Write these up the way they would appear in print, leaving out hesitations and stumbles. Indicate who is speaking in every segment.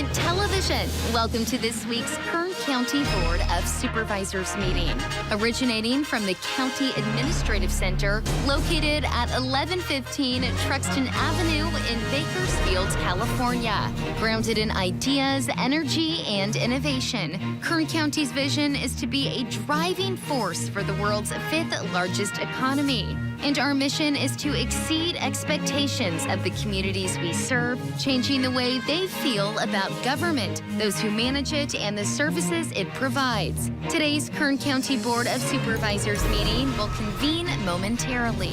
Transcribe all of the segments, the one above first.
Speaker 1: Government Television. Welcome to this week's Kern County Board of Supervisors meeting. Originating from the County Administrative Center, located at 1115 Truxton Avenue in Bakersfield, California. Grounded in ideas, energy, and innovation, Kern County's vision is to be a driving force for the world's fifth largest economy. And our mission is to exceed expectations of the communities we serve, changing the way they feel about government, those who manage it, and the services it provides. Today's Kern County Board of Supervisors meeting will convene momentarily.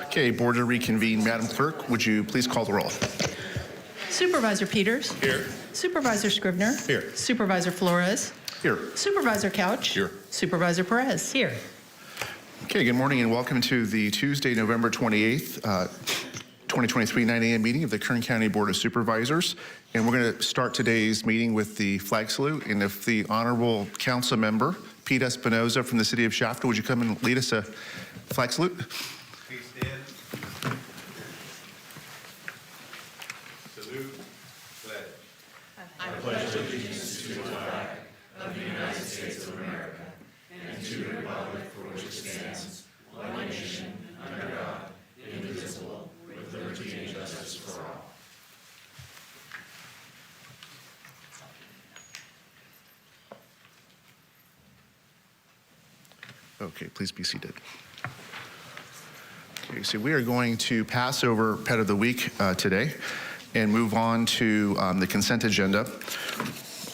Speaker 2: Okay, board to reconvene. Madam Clerk, would you please call the roll?
Speaker 3: Supervisor Peters.
Speaker 2: Here.
Speaker 3: Supervisor Scrivener.
Speaker 2: Here.
Speaker 3: Supervisor Flores.
Speaker 2: Here.
Speaker 3: Supervisor Couch.
Speaker 2: Here.
Speaker 3: Supervisor Perez. Here.
Speaker 2: Okay, good morning and welcome to the Tuesday, November 28th, 2023, 9 a.m. meeting of the Kern County Board of Supervisors. And we're going to start today's meeting with the flag salute. And if the Honorable Council Member, Pete Espinoza from the City of Shafter, would you come and lead us a flag salute?
Speaker 4: Please stand. Salute. Pledge. I pledge allegiance to the flag of the United States of America and to the republic for which it stands, one nation, under God, indivisible, with liberty and justice for all.
Speaker 2: Okay, please be seated. Okay, so we are going to pass over Pet of the Week today and move on to the consent agenda.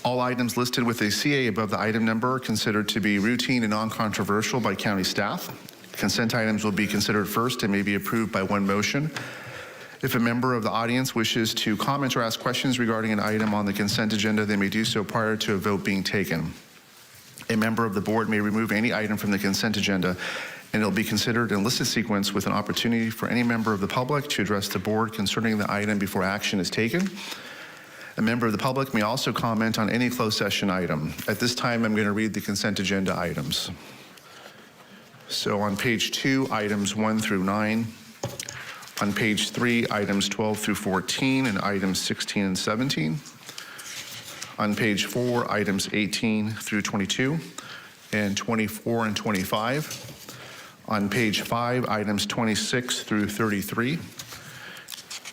Speaker 2: All items listed with a CA above the item number are considered to be routine and non-controversial by county staff. Consent items will be considered first and may be approved by one motion. If a member of the audience wishes to comment or ask questions regarding an item on the consent agenda, they may do so prior to a vote being taken. A member of the board may remove any item from the consent agenda, and it will be considered in listed sequence with an opportunity for any member of the public to address the board concerning the item before action is taken. A member of the public may also comment on any closed session item. At this time, I'm going to read the consent agenda items. So on page 2, items 1 through 9. On page 3, items 12 through 14 and items 16 and 17. On page 4, items 18 through 22 and 24 and 25. On page 5, items 26 through 33.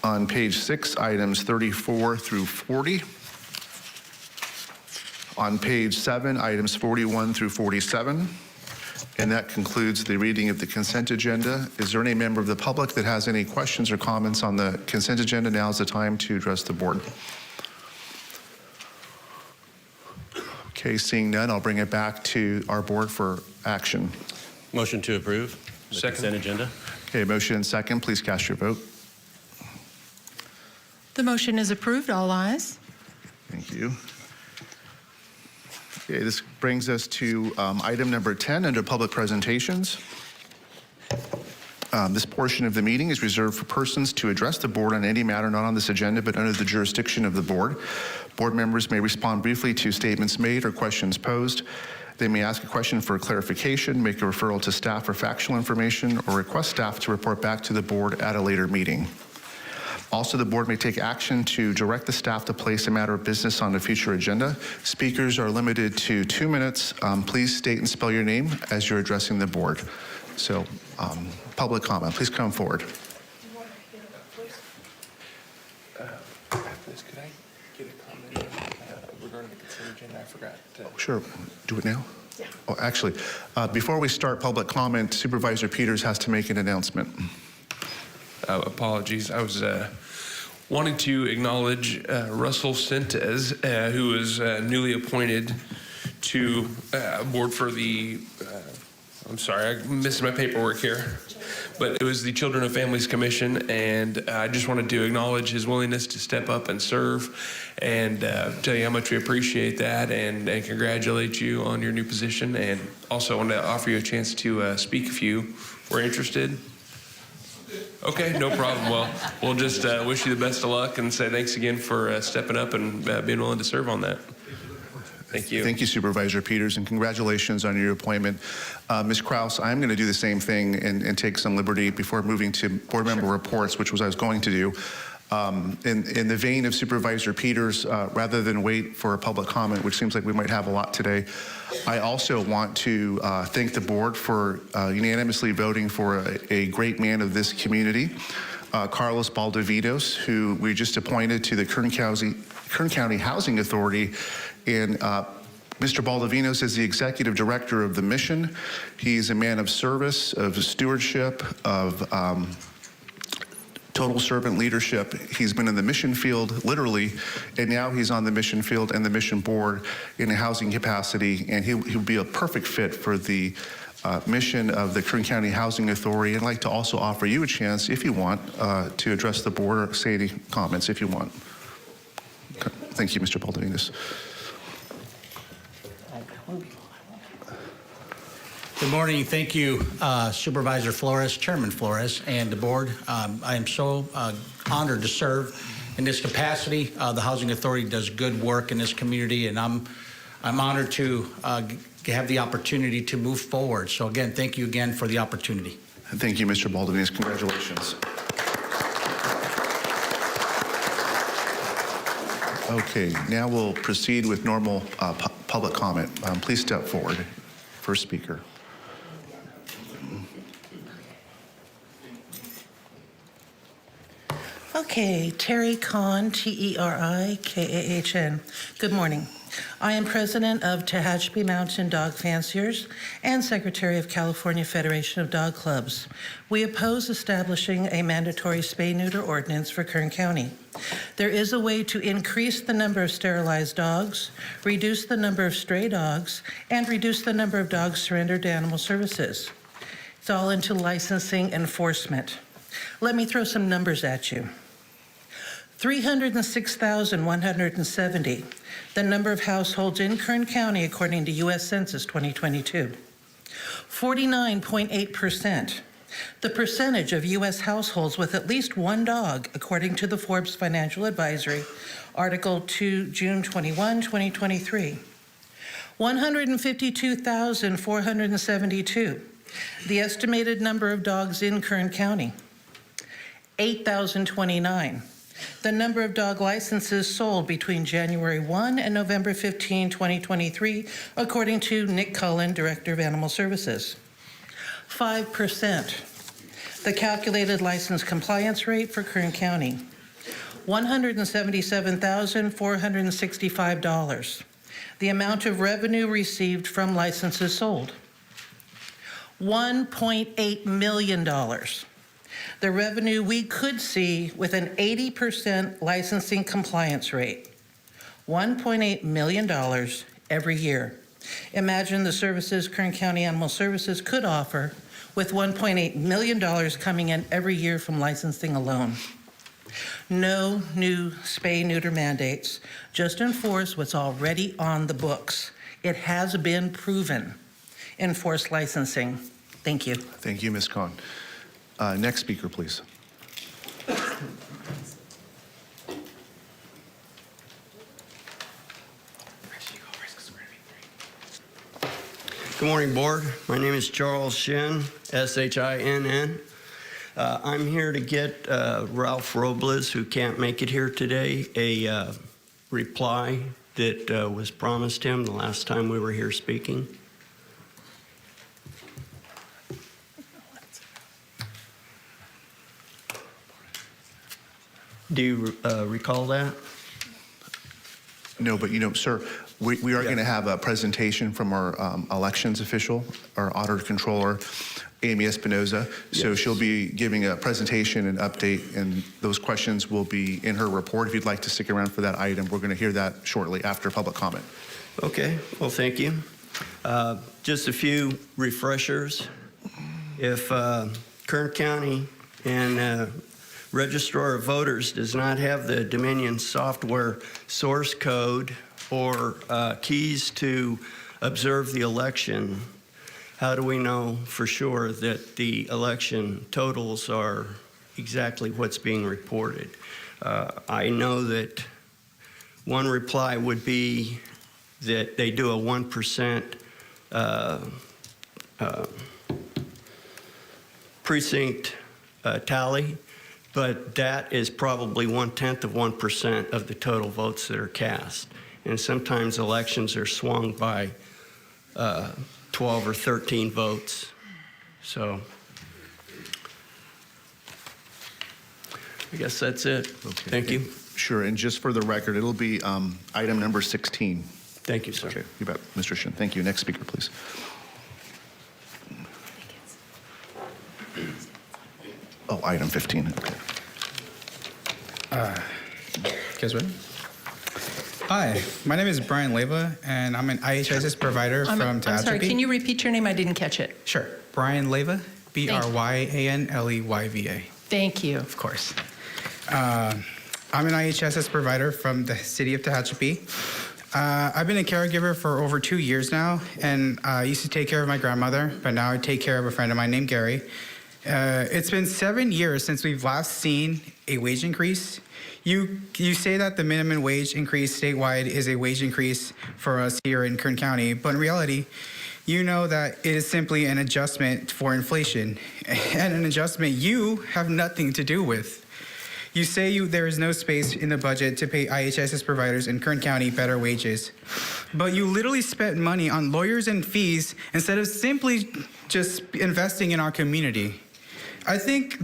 Speaker 2: On page 6, items 34 through 40. On page 7, items 41 through 47. And that concludes the reading of the consent agenda. Is there any member of the public that has any questions or comments on the consent agenda? Now is the time to address the board. Okay, seeing none, I'll bring it back to our board for action.
Speaker 5: Motion to approve the consent agenda.
Speaker 2: Okay, motion and second. Please cast your vote.
Speaker 3: The motion is approved. All ayes.
Speaker 2: Thank you. Okay, this brings us to item number 10 under public presentations. This portion of the meeting is reserved for persons to address the board on any matter not on this agenda but under the jurisdiction of the board. Board members may respond briefly to statements made or questions posed. They may ask a question for clarification, make a referral to staff for factual information, or request staff to report back to the board at a later meeting. Also, the board may take action to direct the staff to place a matter of business on a future agenda. Speakers are limited to 2 minutes. Please state and spell your name as you're addressing the board. So, public comment, please come forward.
Speaker 6: Could I get a comment regarding the consent agenda? I forgot to.
Speaker 2: Oh, sure, do it now? Yeah. Oh, actually, before we start public comment, Supervisor Peters has to make an announcement.
Speaker 7: Apologies. I was wanting to acknowledge Russell Sentes, who is newly appointed to board for the, I'm sorry, I missed my paperwork here, but it was the Children and Families Commission, and I just wanted to acknowledge his willingness to step up and serve and tell you how much we appreciate that and congratulate you on your new position, and also want to offer you a chance to speak if you were interested. Okay, no problem. Well, we'll just wish you the best of luck and say thanks again for stepping up and being willing to serve on that. Thank you.
Speaker 2: Thank you, Supervisor Peters, and congratulations on your appointment. Ms. Kraus, I'm going to do the same thing and take some liberty before moving to board member reports, which was I was going to do. In the vein of Supervisor Peters, rather than wait for a public comment, which seems like we might have a lot today, I also want to thank the board for unanimously voting for a great man of this community, Carlos Baldavinos, who we just appointed to the Kern County Housing Authority. And Mr. Baldavinos is the executive director of the mission. He's a man of service, of stewardship, of total servant leadership. He's been in the mission field, literally, and now he's on the mission field and the mission board in a housing capacity, and he'll be a perfect fit for the mission of the Kern County Housing Authority. I'd like to also offer you a chance, if you want, to address the board or say any comments if you want. Okay. Thank you, Mr. Baldavinos.
Speaker 8: Good morning. Thank you, Supervisor Flores, Chairman Flores, and the board. I am so honored to serve in this capacity. The Housing Authority does good work in this community, and I'm honored to have the opportunity to move forward. So again, thank you again for the opportunity.
Speaker 2: Thank you, Mr. Baldavinos. Congratulations. Okay, now we'll proceed with normal public comment. Please step forward. First speaker.
Speaker 9: Okay, Terry Kahn, T-E-R-I-K-A-H-N. Good morning. I am president of Tehachapi Mountain Dog Fanciers and secretary of California Federation of Dog Clubs. We oppose establishing a mandatory spay-neuter ordinance for Kern County. There is a way to increase the number of sterilized dogs, reduce the number of stray dogs, and reduce the number of dogs surrendered to animal services. It's all into licensing enforcement. Let me throw some numbers at you. 306,170, the number of households in Kern County according to U.S. Census 2022. 49.8%, the percentage of U.S. households with at least one dog according to the Forbes Financial Advisory, Article 2, June 21, 2023. 152,472, the estimated number of dogs in Kern County. 8,029. The number of dog licenses sold between January 1 and November 15, 2023, according to Nick Cullen, Director of Animal Services. 5%. The calculated license compliance rate for Kern County. $177,465. The amount of revenue received from licenses sold. $1.8 million. The revenue we could see with an 80% licensing compliance rate. $1.8 million every year. Imagine the services Kern County Animal Services could offer with $1.8 million coming in every year from licensing alone. No new spay-neuter mandates, just enforce what's already on the books. It has been proven. Enforce licensing. Thank you.
Speaker 2: Thank you, Ms. Kahn. Next speaker, please.
Speaker 10: Good morning, board. My name is Charles Shin, S-H-I-N-N. I'm here to get Ralph Robles, who can't make it here today, a reply that was promised him the last time we were here speaking. Do you recall that?
Speaker 2: No, but sir, we are going to have a presentation from our elections official, our auditor controller, Amy Espinoza. So she'll be giving a presentation and update, and those questions will be in her report. If you'd like to stick around for that item, we're going to hear that shortly after public comment.
Speaker 10: Okay, well, thank you. Just a few refreshers. If Kern County and Registrar of Voters does not have the Dominion software source code or keys to observe the election, how do we know for sure that the election totals are exactly what's being reported? I know that one reply would be that they do a 1% precinct tally, but that is probably 0.1% of the total votes that are cast. And sometimes elections are swung by 12 or 13 votes. So I guess that's it.
Speaker 2: Okay.
Speaker 10: Thank you.
Speaker 2: Sure, and just for the record, it'll be item number 16.
Speaker 10: Thank you, sir.
Speaker 2: Okay, you bet, Mr. Shin. Thank you. Next speaker, please. Oh, item 15. Okay.
Speaker 11: Guys ready? Hi, my name is Brian Leyva, and I'm an IHSS provider from
Speaker 3: I'm sorry,
Speaker 11: Tehachapi.
Speaker 3: can you repeat your name? I didn't catch it.
Speaker 11: Sure. Brian Leyva, Bryanleyva.
Speaker 3: Thank you.
Speaker 11: Of course. I'm an IHSS provider from the city of Tehachapi. I've been a caregiver for over 2 years now, and I used to take care of my grandmother, but now I take care of a friend of mine named Gary. It's been 7 years since we've last seen a wage increase. You say that the minimum wage increase statewide is a wage increase for us here in Kern County, but in reality, you know that it is simply an adjustment for inflation, and an adjustment you have nothing to do with. You say there is no space in the budget to pay IHSS providers in Kern County better wages, but you literally spent money on lawyers and fees instead of simply just investing in our community. I think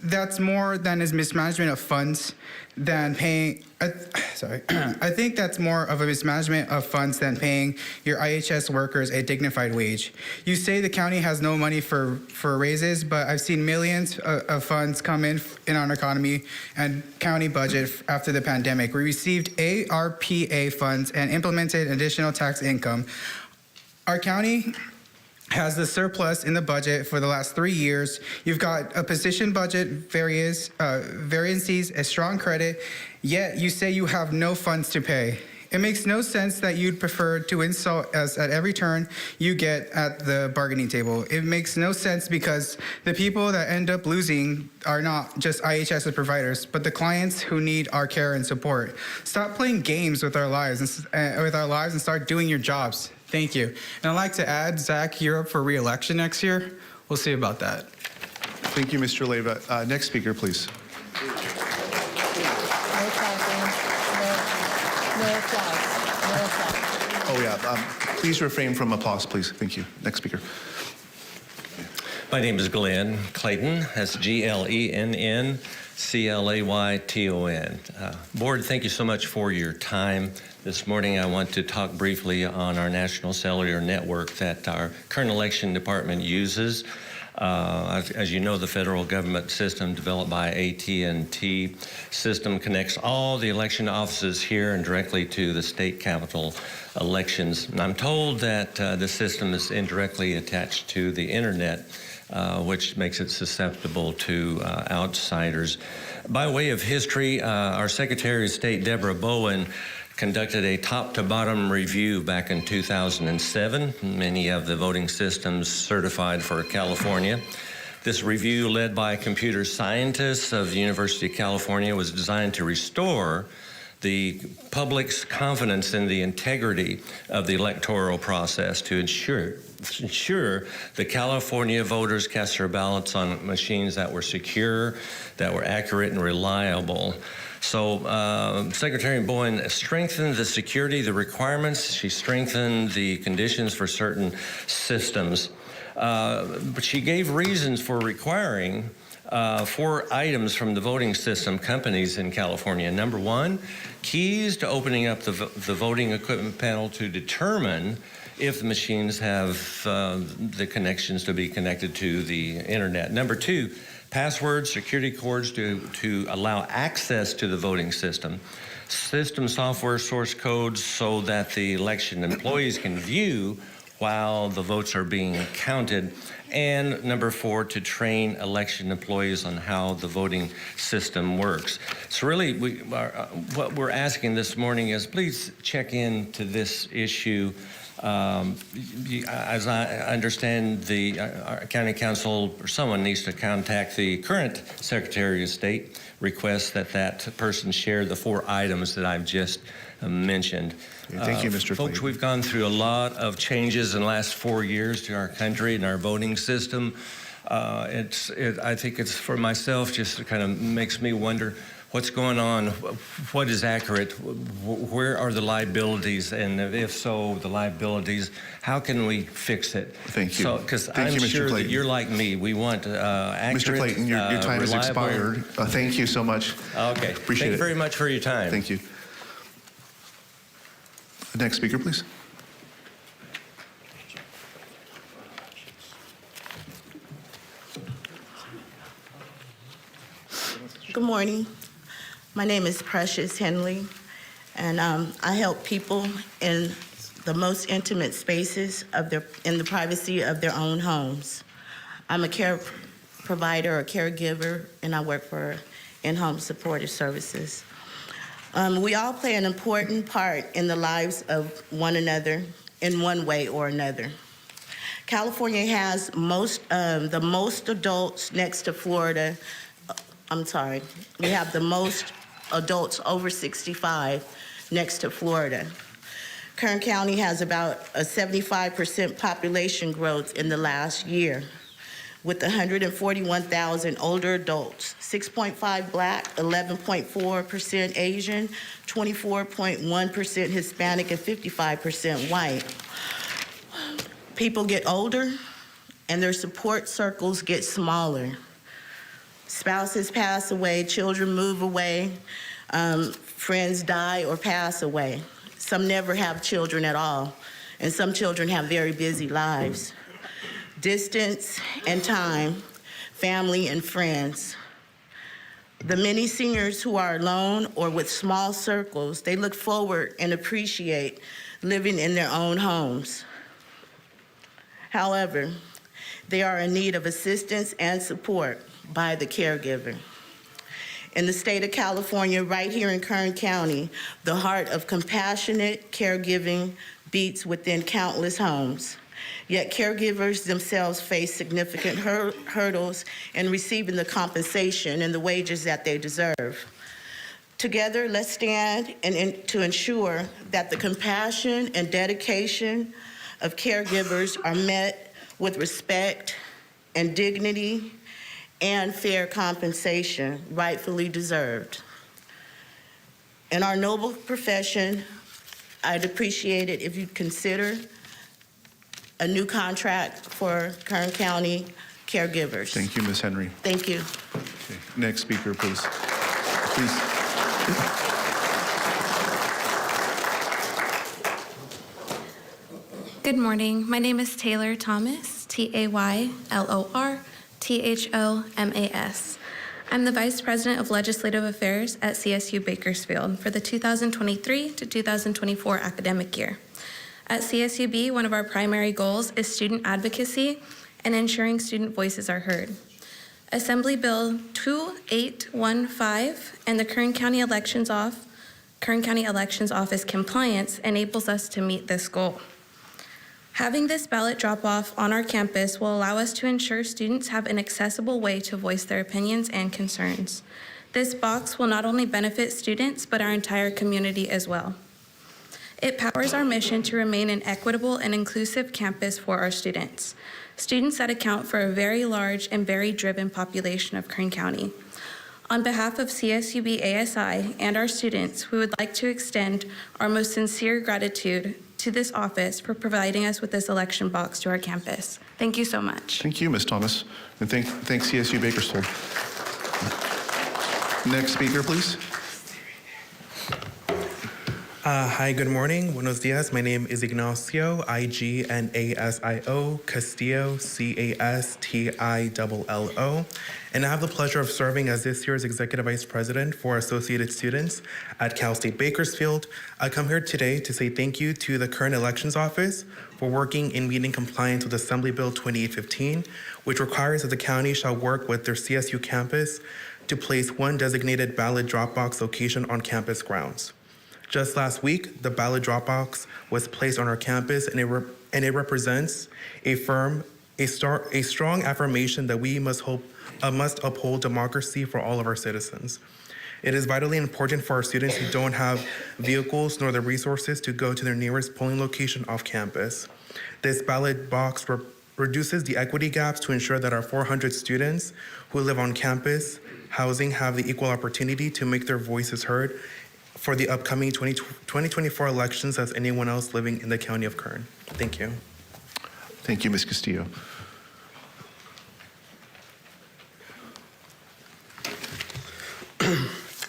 Speaker 11: that's more than is mismanagement of funds than paying. I think that's more of a mismanagement of funds than paying your IHS workers a dignified wage. You say the county has no money for raises, but I've seen millions of funds come in our economy and county budget after the pandemic. We received ARPA funds and implemented additional tax income. Our county has the surplus in the budget for the last 3 years. You've got a position budget variances, a strong credit, yet you say you have no funds to pay. It makes no sense that you'd prefer to insult us at every turn you get at the bargaining table. It makes no sense because the people that end up losing are not just IHS providers, but the clients who need our care and support. Stop playing games with our lives and start doing your jobs. Thank you. And I'd like to add, Zach, you're up for re-election next year. We'll see about that.
Speaker 2: Thank you, Mr. Leyva. Next speaker, please.
Speaker 3: No clapping. No applause. No applause.
Speaker 2: Oh, yeah. Please refrain from applause, please. Thank you. Next speaker.
Speaker 12: My name is Glenn Clayton. That's Glenn Clayton. Board, thank you so much for your time. This morning, I want to talk briefly on our national cellular network that our current election department uses. As you know, the federal government system developed by AT&T system connects all the election offices here and directly to the state capital elections. And I'm told that the system is indirectly attached to the internet, which makes it susceptible to outsiders. By way of history, our Secretary of State, Deborah Bowen, conducted a top-to-bottom review back in 2007, many of the voting systems certified for California. This review, led by computer scientists of the University of California, was designed to restore the public's confidence in the integrity of the electoral process to ensure the California voters cast their ballots on machines that were secure, that were accurate and reliable. So Secretary Bowen strengthened the security, the requirements. She strengthened the conditions for certain systems. But she gave reasons for requiring 4 items from the voting system companies in California. Number 1, keys to opening up the voting equipment panel to determine if the machines have the connections to be connected to the internet. Number 2, passwords, security codes to allow access to the voting system. System software source codes so that the election employees can view while the votes are being counted. And number 4, to train election employees on how the voting system works. So really, what we're asking this morning is please check into this issue As I understand, the our county council or someone needs to contact the current Secretary of State, request that person share the 4 items that I've just mentioned.
Speaker 2: Thank you, Mr.
Speaker 12: Folks, we've gone through a lot of changes in the last 4 years to our country and our voting system. I think it's, for myself, just kind of makes me wonder what's going on, what is accurate, where are the liabilities, and if so, the liabilities, how can we fix it?
Speaker 2: Thank you.
Speaker 12: Because
Speaker 2: Thank
Speaker 12: I'm
Speaker 2: you, Mr.
Speaker 12: sure that
Speaker 2: Clayton.
Speaker 12: you're like me. We want accurate,
Speaker 2: Mr. Clayton, your time has
Speaker 12: reliable-
Speaker 2: expired. Thank you so much.
Speaker 12: Okay.
Speaker 2: Appreciate
Speaker 12: Thank you
Speaker 2: it.
Speaker 12: very much for your time.
Speaker 2: Thank you. The next speaker, please.
Speaker 13: Good morning. My name is Precious Henley, and I help people in the most intimate spaces in the privacy of their own homes. I'm a care provider or caregiver, and I work for in-home supportive services. We all play an important part in the lives of one another in one way or another. California has the most adults next to Florida. We have the most adults over 65 next to Florida. Kern County has about a 75% population growth in the last year, with 141,000 older adults, 6.5 Black, 11.4% Asian, 24.1% Hispanic, and 55% white. People get older, and their support circles get smaller. Spouses pass away, children move away, friends die or pass away. Some never have children at all, and some children have very busy lives. Distance and time, family and friends. The many seniors who are alone or with small circles, they look forward and appreciate living in their own homes. However, they are in need of assistance and support by the caregiver. In the state of California, right here in Kern County, the heart of compassionate caregiving beats within countless homes. Yet caregivers themselves face significant hurdles in receiving the compensation and the wages that they deserve. Together, let's stand to ensure that the compassion and dedication of caregivers are met with respect and dignity and fair compensation rightfully deserved. In our noble profession, I'd appreciate it if you'd consider a new contract for Kern County caregivers.
Speaker 2: Thank you, Ms. Henry.
Speaker 13: Thank you.
Speaker 2: Okay. Next speaker, please.
Speaker 14: Good morning. My name is Taylor Thomas, Taylor Thomas. I'm the Vice President of Legislative Affairs at CSU Bakersfield for the 2023 to 2024 academic year. At CSUB, one of our primary goals is student advocacy and ensuring student voices are heard. Assembly Bill 2815 and the Kern County Elections Office compliance enables us to meet this goal. Having this ballot drop-off on our campus will allow us to ensure students have an accessible way to voice their opinions and concerns. This box will not only benefit students, but our entire community as well. It powers our mission to remain an equitable and inclusive campus for our students that account for a very large and very driven population of Kern County. On behalf of CSUB ASI and our students, we would like to extend our most sincere gratitude to this office for providing us with this election box to our campus. Thank you so much.
Speaker 2: Thank you, Ms. Thomas. And thanks CSU Bakersfield. Next speaker, please.
Speaker 6: Hi, good morning. Buenos dias. My name is Ignacio, Ignasio Castillo, Castillo. And I have the pleasure of serving as this year's Executive Vice President for Associated Students at Cal State Bakersfield. I come here today to say thank you to the Kern Elections Office for working in meeting compliance with Assembly Bill 2815, which requires that the county shall work with their CSU campus to place one designated ballot drop box location on campus grounds. Just last week, the ballot drop box was placed on our campus, and it represents a strong affirmation that we must uphold democracy for all of our citizens. It is vitally important for our students who don't have vehicles nor the resources to go to their nearest polling location off campus. This ballot box reduces the equity gaps to ensure that our 400 students who live on campus housing have the equal opportunity to make their voices heard for the upcoming 2024 elections as anyone else living in the county of Kern. Thank you.
Speaker 2: Thank you, Ms. Castillo.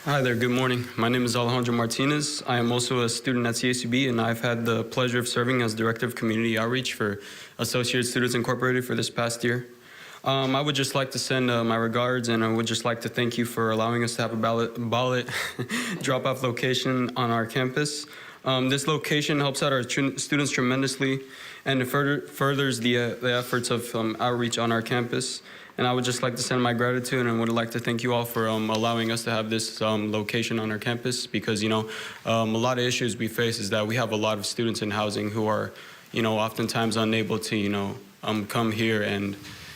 Speaker 15: Hi there, good morning. My name is Alejandro Martinez. I am also a student at CACB, and I've had the pleasure of serving as Director of Community Outreach for Associated Students Incorporated for this past year. I would just like to send my regards, and I would just like to thank you for allowing us to have a ballot drop-off location on our campus. This location helps out our students tremendously, and it furthers the efforts of outreach on our campus. And I would just like to send my gratitude, and would like to thank you all for allowing us to have this location on our campus, because, you know, a lot of issues we face is that we have a lot of students in housing who are, you know, oftentimes unable to, you know, come here and,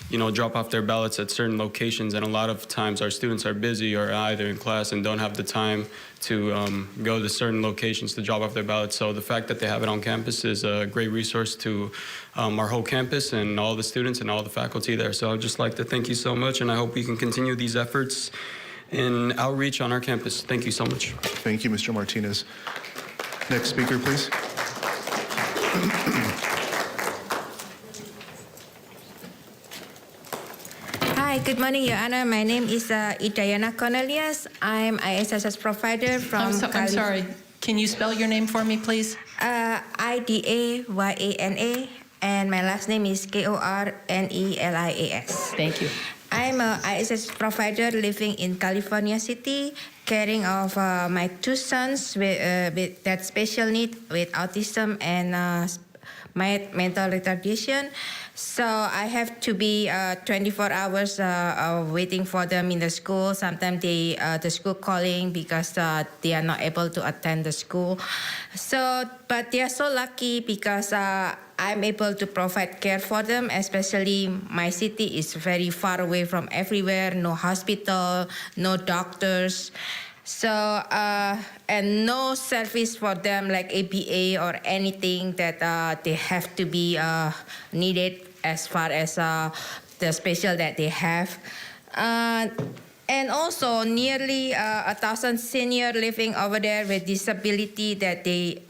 Speaker 15: you know, drop off their ballots at certain locations. And a lot of times our students are busy or either in class and don't have the time to go to certain locations to drop off their ballots. So the fact that they have it on campus is a great resource to our whole campus and all the students and all the faculty there. So I'd just like to thank you so much, and I hope we can continue these efforts in outreach on our campus. Thank you so much.
Speaker 2: Thank you, Mr. Martinez. Next speaker, please.
Speaker 16: Hi, good morning, Your Honor. My name is Idayana Cornelius. I'm ISSS provider from
Speaker 3: I'm sorry. Can you spell your name for me, please?
Speaker 16: Idayana, and my last name is Kornelias.
Speaker 3: Thank you.
Speaker 16: I'm an ISSS provider living in California City, caring of my two sons with that special need, with autism and my mental retardation. So I have to be 24 hours waiting for them in the school. Sometimes the school calling because they are not able to attend the school. So, but they are so lucky because I'm able to provide care for them, especially my city is very far away from everywhere, no hospital, no doctors. So, and no service for them like ABA or anything that they have to be needed as far as the special that they have. And also nearly 1,000 seniors living over there with disability that they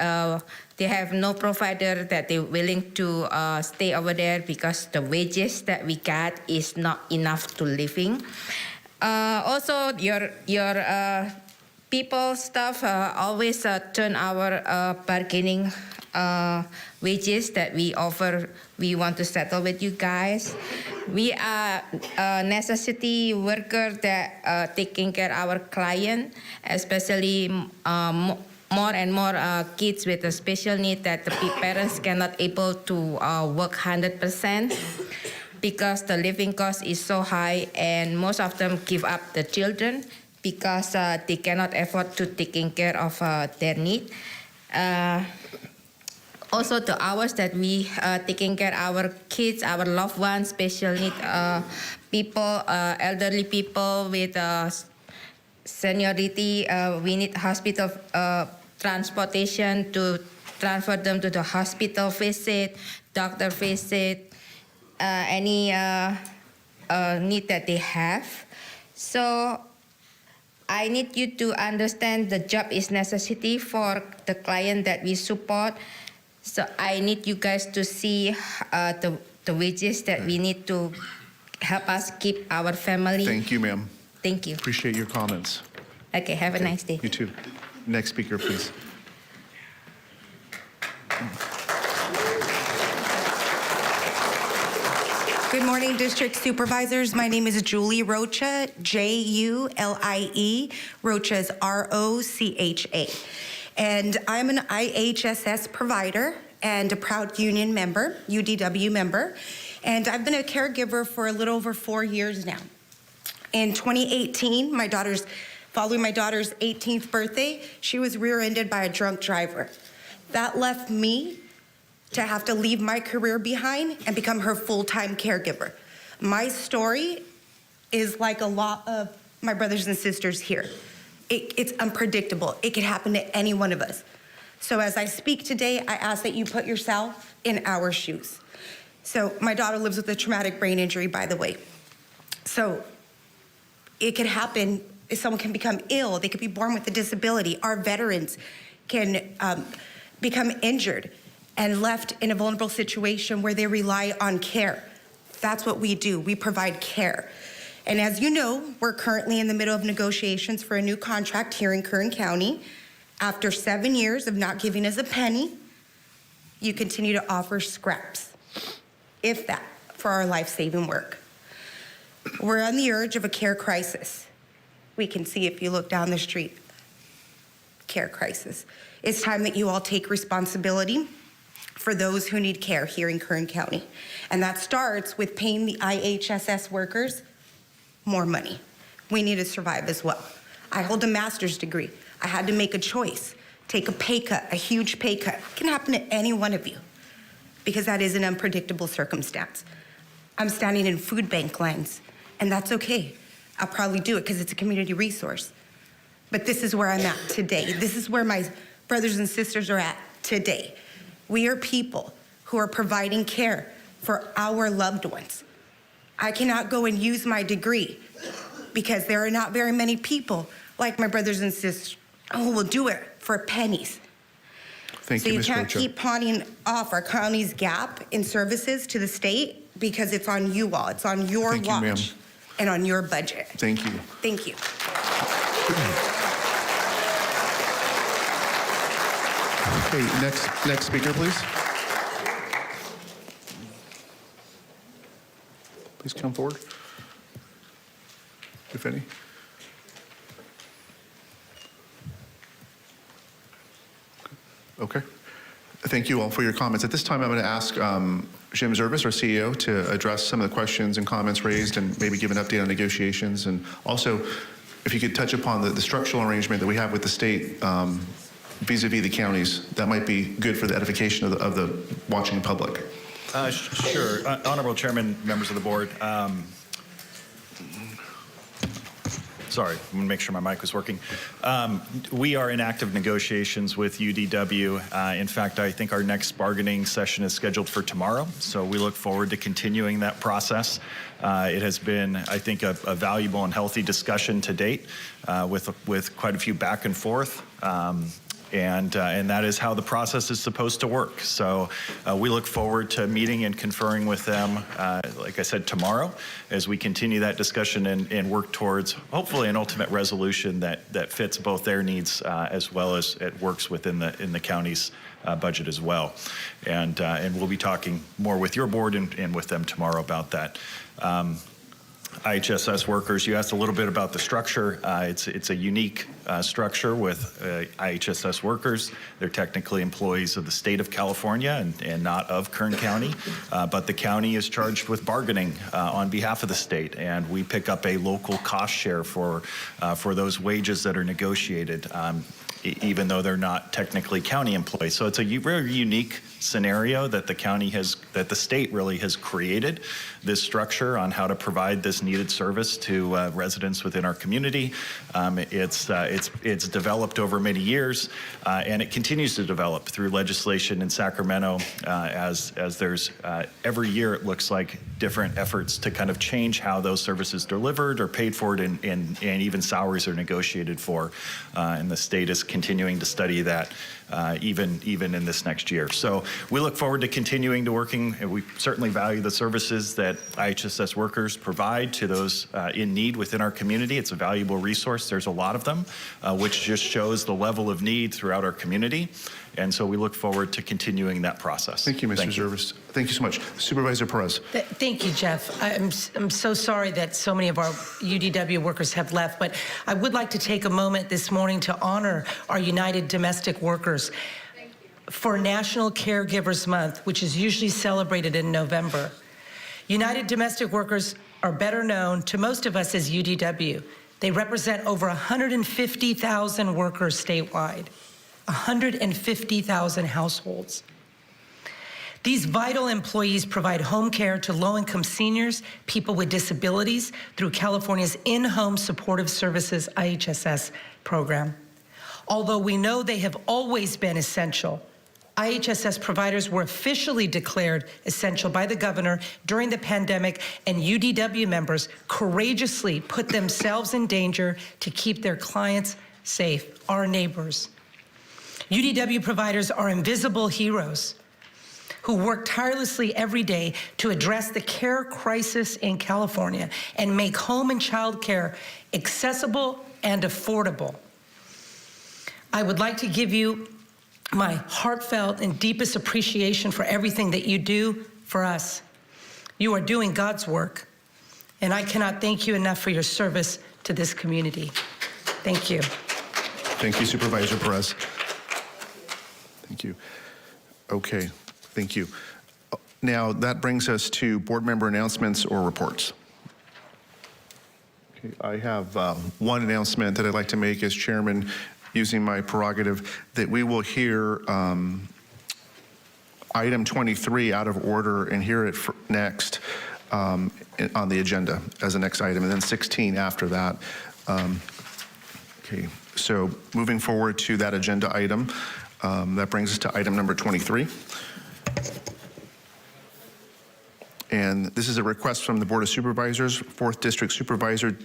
Speaker 16: have no provider that they're willing to stay over there because the wages that we got is not enough to living. Also, your people staff always turn our bargaining wages that we offer. We want to settle with you guys. We are a necessity worker that taking care of our client, especially more and more kids with a special need that the parents cannot able to work 100%. Because the living cost is so high, and most of them give up the children because they cannot afford to taking care of their need. Also, the hours that we taking care of our kids, our loved ones, special need people, elderly people with seniority, we need hospital transportation to transfer them to the hospital visit, doctor visit, any need that they have. So I need you to understand the job is necessity for the client that we support. So I need you guys to see the wages that we need to help us keep our family.
Speaker 2: Thank you, ma'am.
Speaker 16: Thank you.
Speaker 2: Appreciate your comments.
Speaker 16: Okay, have a nice day.
Speaker 2: You too. Next speaker, please.
Speaker 17: Good morning, District Supervisors. My name is Julie Rocha, Julie. Rocha is Rocha. And I'm an IHSS provider and a proud union member, UDW member. And I've been a caregiver for a little over 4 years now. In 2018, my daughter's Following my daughter's 18th birthday, she was rear-ended by a drunk driver. That left me to have to leave my career behind and become her full-time caregiver. My story is like a lot of my brothers and sisters here. It's unpredictable. It could happen to any one of us. So as I speak today, I ask that you put yourself in our shoes. So my daughter lives with a traumatic brain injury, by the way. So it could happen if someone can become ill. They could be born with a disability. Our veterans can become injured and left in a vulnerable situation where they rely on care. That's what we do. We provide care. And as you know, we're currently in the middle of negotiations for a new contract here in Kern County. After 7 years of not giving us a penny, you continue to offer scraps, if that, for our life-saving work. We're on the urge of a care crisis. We can see if you look down the street, care crisis. It's time that you all take responsibility for those who need care here in Kern County. And that starts with paying the IHSS workers more money. We need to survive as well. I hold a master's degree. I had to make a choice, take a pay cut, a huge pay cut. It can happen to any one of you because that is an unpredictable circumstance. I'm standing in food bank lines, and that's okay. I'll probably do it because it's a community resource. But this is where I'm at today. This is where my brothers and sisters are at today. We are people who are providing care for our loved ones. I cannot go and use my degree because there are not very many people like my brothers and sisters who will do it for pennies.
Speaker 2: Thank you, Ms.
Speaker 17: So you can't
Speaker 2: Rocha.
Speaker 17: keep pawning off our county's gap in services to the state because it's on you all. It's on your
Speaker 2: Thank you, ma'am.
Speaker 17: watch and on your budget.
Speaker 2: Thank you.
Speaker 17: Thank you.
Speaker 2: Okay, next speaker, please. Please come forward, if any. Okay. Thank you all for your comments. At this time, I'm going to ask Jim Zervis, our CEO, to address some of the questions and comments raised and maybe give an update on negotiations. And also, if you could touch upon the structural arrangement that we have with the state vis-a-vis the counties, that might be good for the edification of the watching public.
Speaker 18: Sure. Honorable Chairman, members of the board. Sorry, I'm going to make sure my mic was working. We are in active negotiations with UDW. In fact, I think our next bargaining session is scheduled for tomorrow, so we look forward to continuing that process. It has been, I think, a valuable and healthy discussion to date with quite a few back and forth. And that is how the process is supposed to work. So we look forward to meeting and conferring with them, like I said, tomorrow, as we continue that discussion and work towards hopefully an ultimate resolution that fits both their needs as well as it works within the county's budget as well. And we'll be talking more with your board and with them tomorrow about that. IHSS workers, you asked a little bit about the structure. It's a unique structure with IHSS workers. They're technically employees of the state of California and not of Kern County, but the county is charged with bargaining on behalf of the state, and we pick up a local cost share for those wages that are negotiated, even though they're not technically county employees. So it's a very unique scenario that the state really has created this structure on how to provide this needed service to residents within our community. It's developed over many years, and it continues to develop through legislation in Sacramento as there's every year it looks like different efforts to kind of change how those services delivered or paid for it, and even salaries are negotiated for, and the state is continuing to study that even in this next year. So we look forward to continuing to working, and we certainly value the services that IHSS workers provide to those in need within our community. It's a valuable resource. There's a lot of them, which just shows the level of need throughout our community. And so we look forward to continuing that process.
Speaker 2: Thank you, Mr. Zervis. Thank you so much. Supervisor Perez.
Speaker 3: Thank you, Jeff. I'm so sorry that so many of our UDW workers have left, but I would like to take a moment this morning to honor our United Domestic Workers for National Caregivers Month, which is usually celebrated in November. United Domestic Workers are better known to most of us as UDW. They represent over 150,000 workers statewide, 150,000 households. These vital employees provide home care to low-income seniors, people with disabilities, through California's In-Home Supportive Services IHSS program. Although we know they have always been essential, IHSS providers were officially declared essential by the governor during the pandemic, and UDW members courageously put themselves in danger to keep their clients safe, our neighbors. UDW providers are invisible heroes who work tirelessly every day to address the care crisis in California and make home and child care accessible and affordable. I would like to give you my heartfelt and deepest appreciation for everything that you do for us. You are doing God's work, and I cannot thank you enough for your service to this community. Thank you.
Speaker 2: Thank you, Supervisor Perez. Thank you. Okay, thank you. Now, that brings us to board member announcements or reports. Okay, I have one announcement that I'd like to make as chairman, using my prerogative, that we will hear item 23 out of order and hear it next on the agenda as the next item, and then 16 after that. Okay, so moving forward to that agenda item, that brings us to item number 23. And this is a request from the Board of Supervisors, 4th District Supervisor,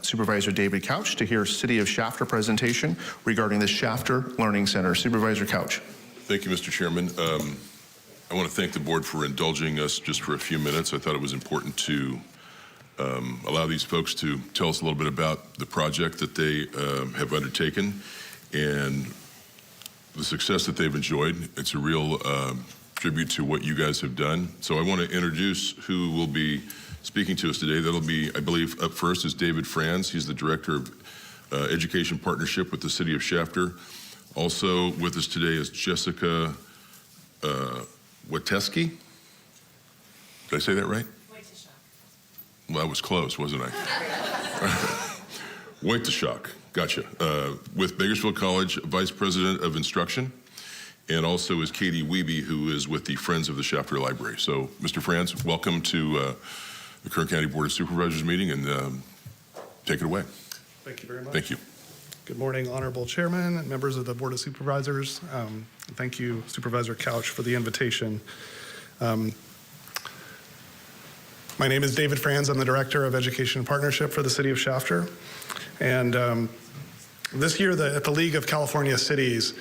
Speaker 2: Supervisor David Couch, to hear City of Shafter presentation regarding the Shafter Learning Center. Supervisor Couch.
Speaker 19: Thank you, Mr. Chairman. I want to thank the board for indulging us just for a few minutes. I thought it was important to allow these folks to tell us a little bit about the project that they have undertaken and the success that they've enjoyed. It's a real tribute to what you guys have done. So I want to introduce who will be speaking to us today. That'll be, I believe, up first is David Franz. He's the Director of Education Partnership with the City of Shafter. Also with us today is Jessica Wateski. Did I say that right? Well, that was close, wasn't I? Wojciech, gotcha. With Bakersfield College, Vice President of Instruction. And also is Katie Wiebe, who is with the Friends of the Shafter Library. So, Mr. Franz, welcome to the Kern County Board of Supervisors meeting, and take it away.
Speaker 20: Thank you very much.
Speaker 19: Thank you.
Speaker 20: Good morning, Honorable Chairman and members of the Board of Supervisors. Thank you, Supervisor Couch, for the invitation. My name is David Franz. I'm the Director of Education Partnership for the City of Shafter. And this year, at the League of California Cities,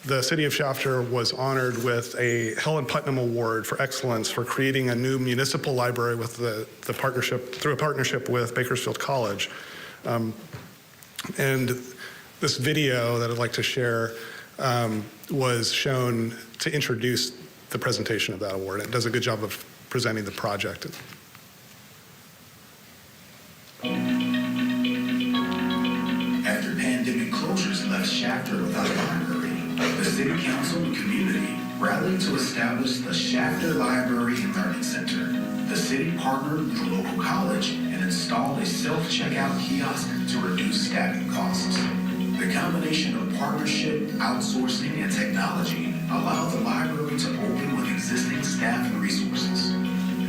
Speaker 20: the City of Shafter was honored with a Helen Putnam Award for excellence for creating a new municipal library with the partnership, through a partnership with Bakersfield College. And this video that I'd like to share was shown to introduce the presentation of that award. It does a good job of presenting the project.
Speaker 21: After pandemic closures left Shafter without a library, the City Council and community rallied to establish the Shafter Library and Learning Center. The city partnered with a local college and installed a self-checkout kiosk to reduce staffing costs. The combination of partnership, outsourcing, and technology allowed the library to open with existing staff and resources.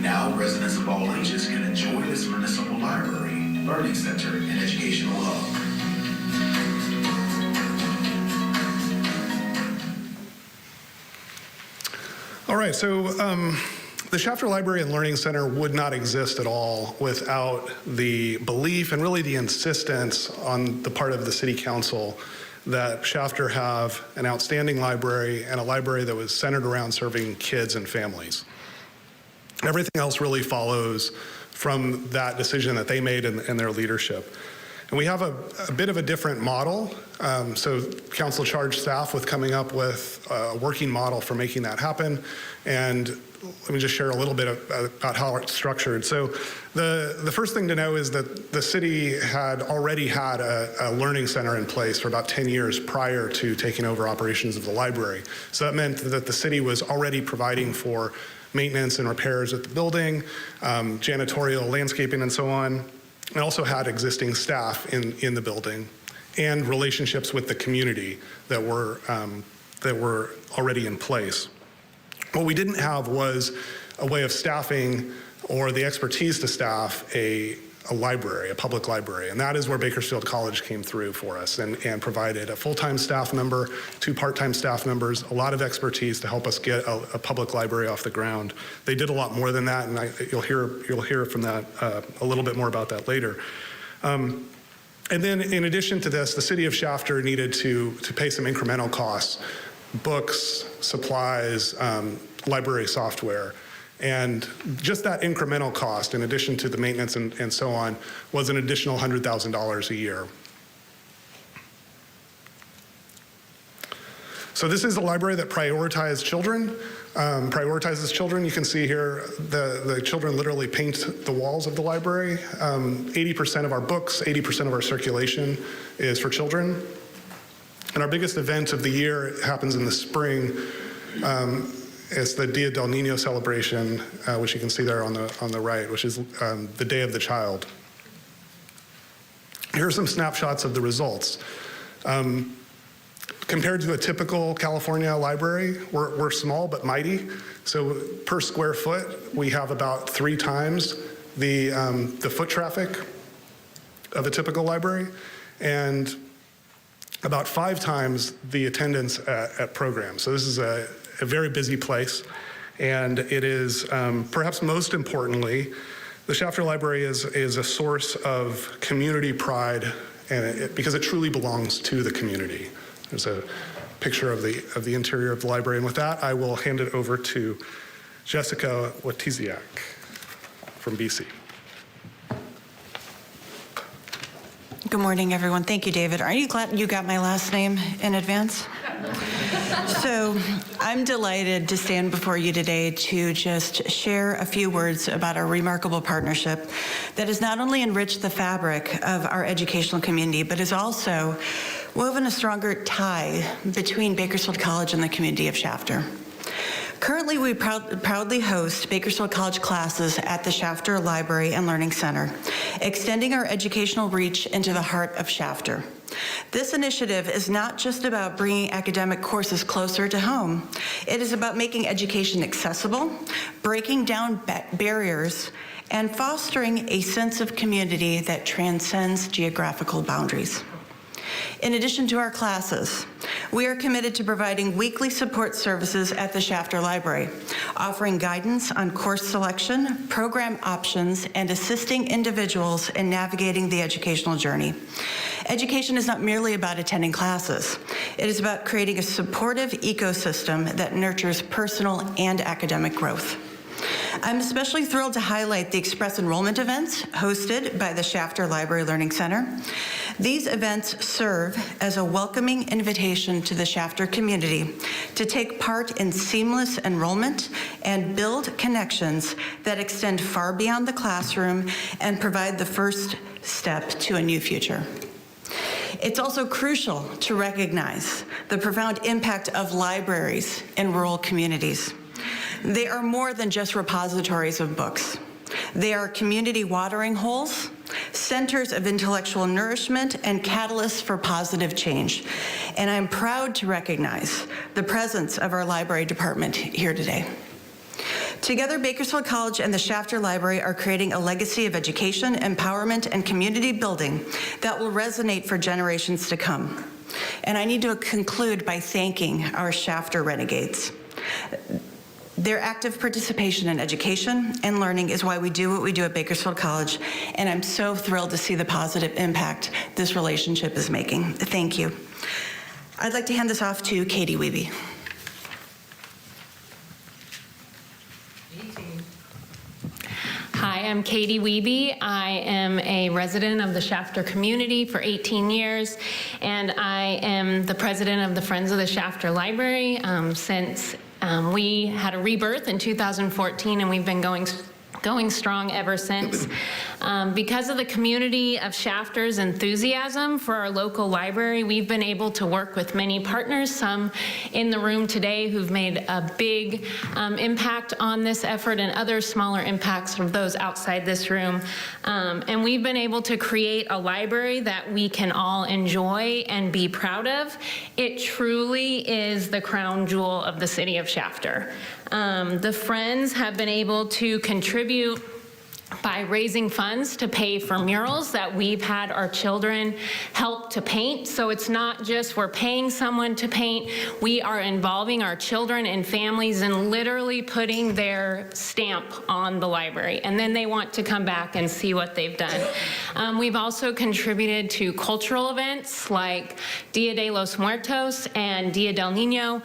Speaker 21: Now residents of all ages can enjoy this municipal library, learning center, and educational hub.
Speaker 20: All right, so the Shafter Library and Learning Center would not exist at all without the belief and really the insistence on the part of the City Council that Shafter have an outstanding library and a library that was centered around serving kids and families. Everything else really follows from that decision that they made in their leadership. And we have a bit of a different model. So council charged staff with coming up with a working model for making that happen. And let me just share a little bit about how it's structured. So the first thing to know is that the city had already had a learning center in place for about 10 years prior to taking over operations of the library. So that meant that the city was already providing for maintenance and repairs at the building, janitorial, landscaping, and so on. and also had existing staff in the building and relationships with the community that were already in place. What we didn't have was a way of staffing or the expertise to staff a library, a public library, and that is where Bakersfield College came through for us and provided a full-time staff member, 2 part-time staff members, a lot of expertise to help us get a public library off the ground. They did a lot more than that, and you'll hear from that a little bit more about that later. And then in addition to this, the city of Shafter needed to pay some incremental costs, books, supplies, library software. And just that incremental cost, in addition to the maintenance and so on, was an additional $100,000 a year. So this is a library that prioritizes children. You can see here the children literally paint the walls of the library. 80% of our books, 80% of our circulation is for children. And our biggest event of the year happens in the spring. It's the Dia del Niño celebration, which you can see there on the right, which is the Day of the Child. Here are some snapshots of the results. Compared to a typical California library, we're small but mighty. So per square foot, we have about 3 times the foot traffic of a typical library, and about 5 times the attendance at programs. So this is a very busy place, and it is, perhaps most importantly, the Shafter Library is a source of community pride, and because it truly belongs to the community. There's a picture of the interior of the library, and with that, I will hand it over to Jessica Watiziak from BC.
Speaker 1: Good morning, everyone. Thank you, David. Are you glad you got my last name in advance? So I'm delighted to stand before you today to just share a few words about our remarkable partnership that has not only enriched the fabric of our educational community, but has also woven a stronger tie between Bakersfield College and the community of Shafter. Currently, we proudly host Bakersfield College classes at the Shafter Library and Learning Center, extending our educational reach into the heart of Shafter. This initiative is not just about bringing academic courses closer to home. It is about making education accessible, breaking down barriers, and fostering a sense of community that transcends geographical boundaries. In addition to our classes, we are committed to providing weekly support services at the Shafter Library, offering guidance on course selection, program options, and assisting individuals in navigating the educational journey. Education is not merely about attending classes. It is about creating a supportive ecosystem that nurtures personal and academic growth. I'm especially thrilled to highlight the Express Enrollment events hosted by the Shafter Library Learning Center. These events serve as a welcoming invitation to the Shafter community to take part in seamless enrollment and build connections that extend far beyond the classroom and provide the first step to a new future. It's also crucial to recognize the profound impact of libraries in rural communities. They are more than just repositories of books. They are community watering holes, centers of intellectual nourishment, and catalysts for positive change. And I'm proud to recognize the presence of our library department here today. Together, Bakersfield College and the Shafter Library are creating a legacy of education, empowerment, and community building that will resonate for generations to come. And I need to conclude by thanking our Shafter renegades. Their active participation in education and learning is why we do what we do at Bakersfield College, and I'm so thrilled to see the positive impact this relationship is making. Thank you. I'd like to hand this off to Katie Wiebe.
Speaker 22: Hi, I'm Katie Wiebe. I am a resident of the Shafter community for 18 years, and I am the president of the Friends of the Shafter Library since we had a rebirth in 2014, and we've been going strong ever since. Because of the community of Shafter's enthusiasm for our local library, we've been able to work with many partners, some in the room today who've made a big impact on this effort, and other smaller impacts from those outside this room. And we've been able to create a library that we can all enjoy and be proud of. It truly is the crown jewel of the city of Shafter. The Friends have been able to contribute by raising funds to pay for murals that we've had our children help to paint. So it's not just we're paying someone to paint, we are involving our children and families in literally putting their stamp on the library, and then they want to come back and see what they've done. We've also contributed to cultural events like Dia de los Muertos and Dia del Niño.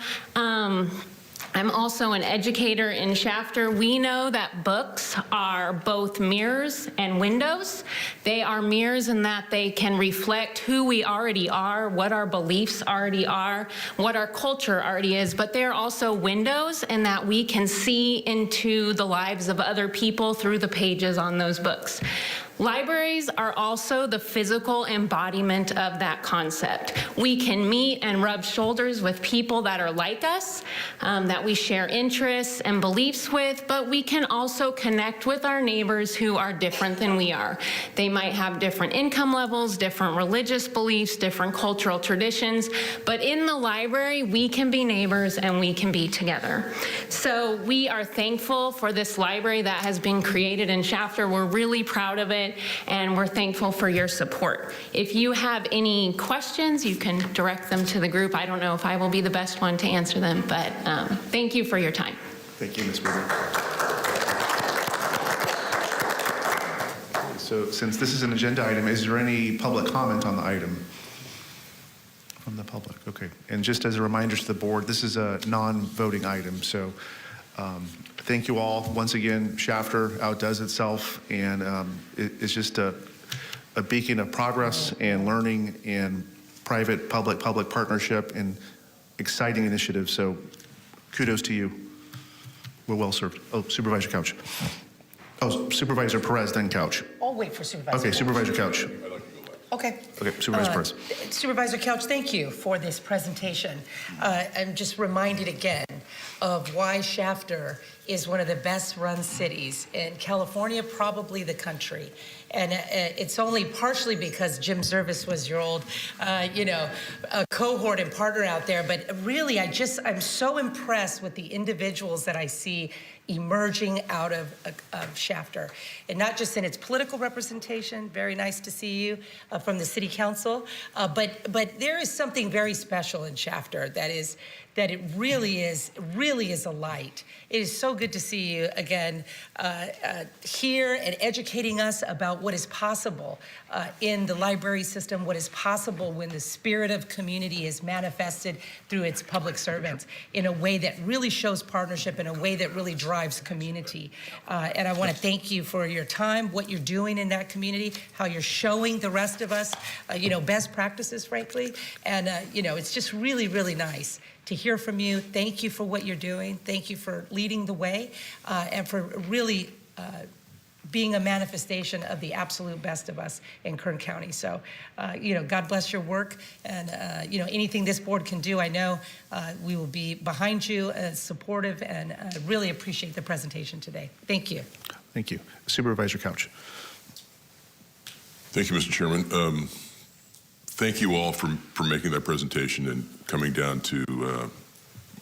Speaker 22: I'm also an educator in Shafter. We know that books are both mirrors and windows. They are mirrors in that they can reflect who we already are, what our beliefs already are, what our culture already is, but they're also windows in that we can see into the lives of other people through the pages on those books. Libraries are also the physical embodiment of that concept. We can meet and rub shoulders with people that are like us, that we share interests and beliefs with, but we can also connect with our neighbors who are different than we are. They might have different income levels, different religious beliefs, different cultural traditions, but in the library, we can be neighbors and we can be together. So we are thankful for this library that has been created in Shafter. We're really proud of it, and we're thankful for your support. If you have any questions, you can direct them to the group. I don't know if I will be the best one to answer them, but thank you for your time.
Speaker 2: Thank you, Ms. Weaver. So since this is an agenda item, is there any public comment on the item from the public? Okay. And just as a reminder to the board, this is a non-voting item. So thank you all. Once again, Shafter outdoes itself, and it's just a beacon of progress and learning and private-public partnership and exciting initiatives. So kudos to you. We're well served. Oh, Supervisor Couch. Oh, Supervisor Perez, then Couch.
Speaker 3: I'll wait for Supervisor.
Speaker 2: Okay, Supervisor Couch.
Speaker 3: Okay.
Speaker 2: Okay, Supervisor Perez.
Speaker 3: Supervisor Couch, thank you for this presentation. I'm just reminded again of why Shafter is one of the best run cities in California, probably the country. And it's only partially because Jim Zervis was your old, a cohort and partner out there. But really, I'm so impressed with the individuals that I see emerging out of Shafter. And not just in its political representation, very nice to see you from the city council, but there is something very special in Shafter that it really is a light. It is so good to see you again here and educating us about what is possible in the library system, what is possible when the spirit of community is manifested through its public servants in a way that really shows partnership, in a way that really drives community. And I want to thank you for your time, what you're doing in that community, how you're showing the rest of us, best practices, frankly. And, it's just really, really nice to hear from you. Thank you for what you're doing. Thank you for leading the way and for really being a manifestation of the absolute best of us in Kern County. So, God bless your work. And, anything this board can do, I know we will be behind you, supportive, and really appreciate the presentation today. Thank you.
Speaker 2: Thank you. Supervisor Couch.
Speaker 19: Thank you, Mr. Chairman. Thank you all for making that presentation and coming down to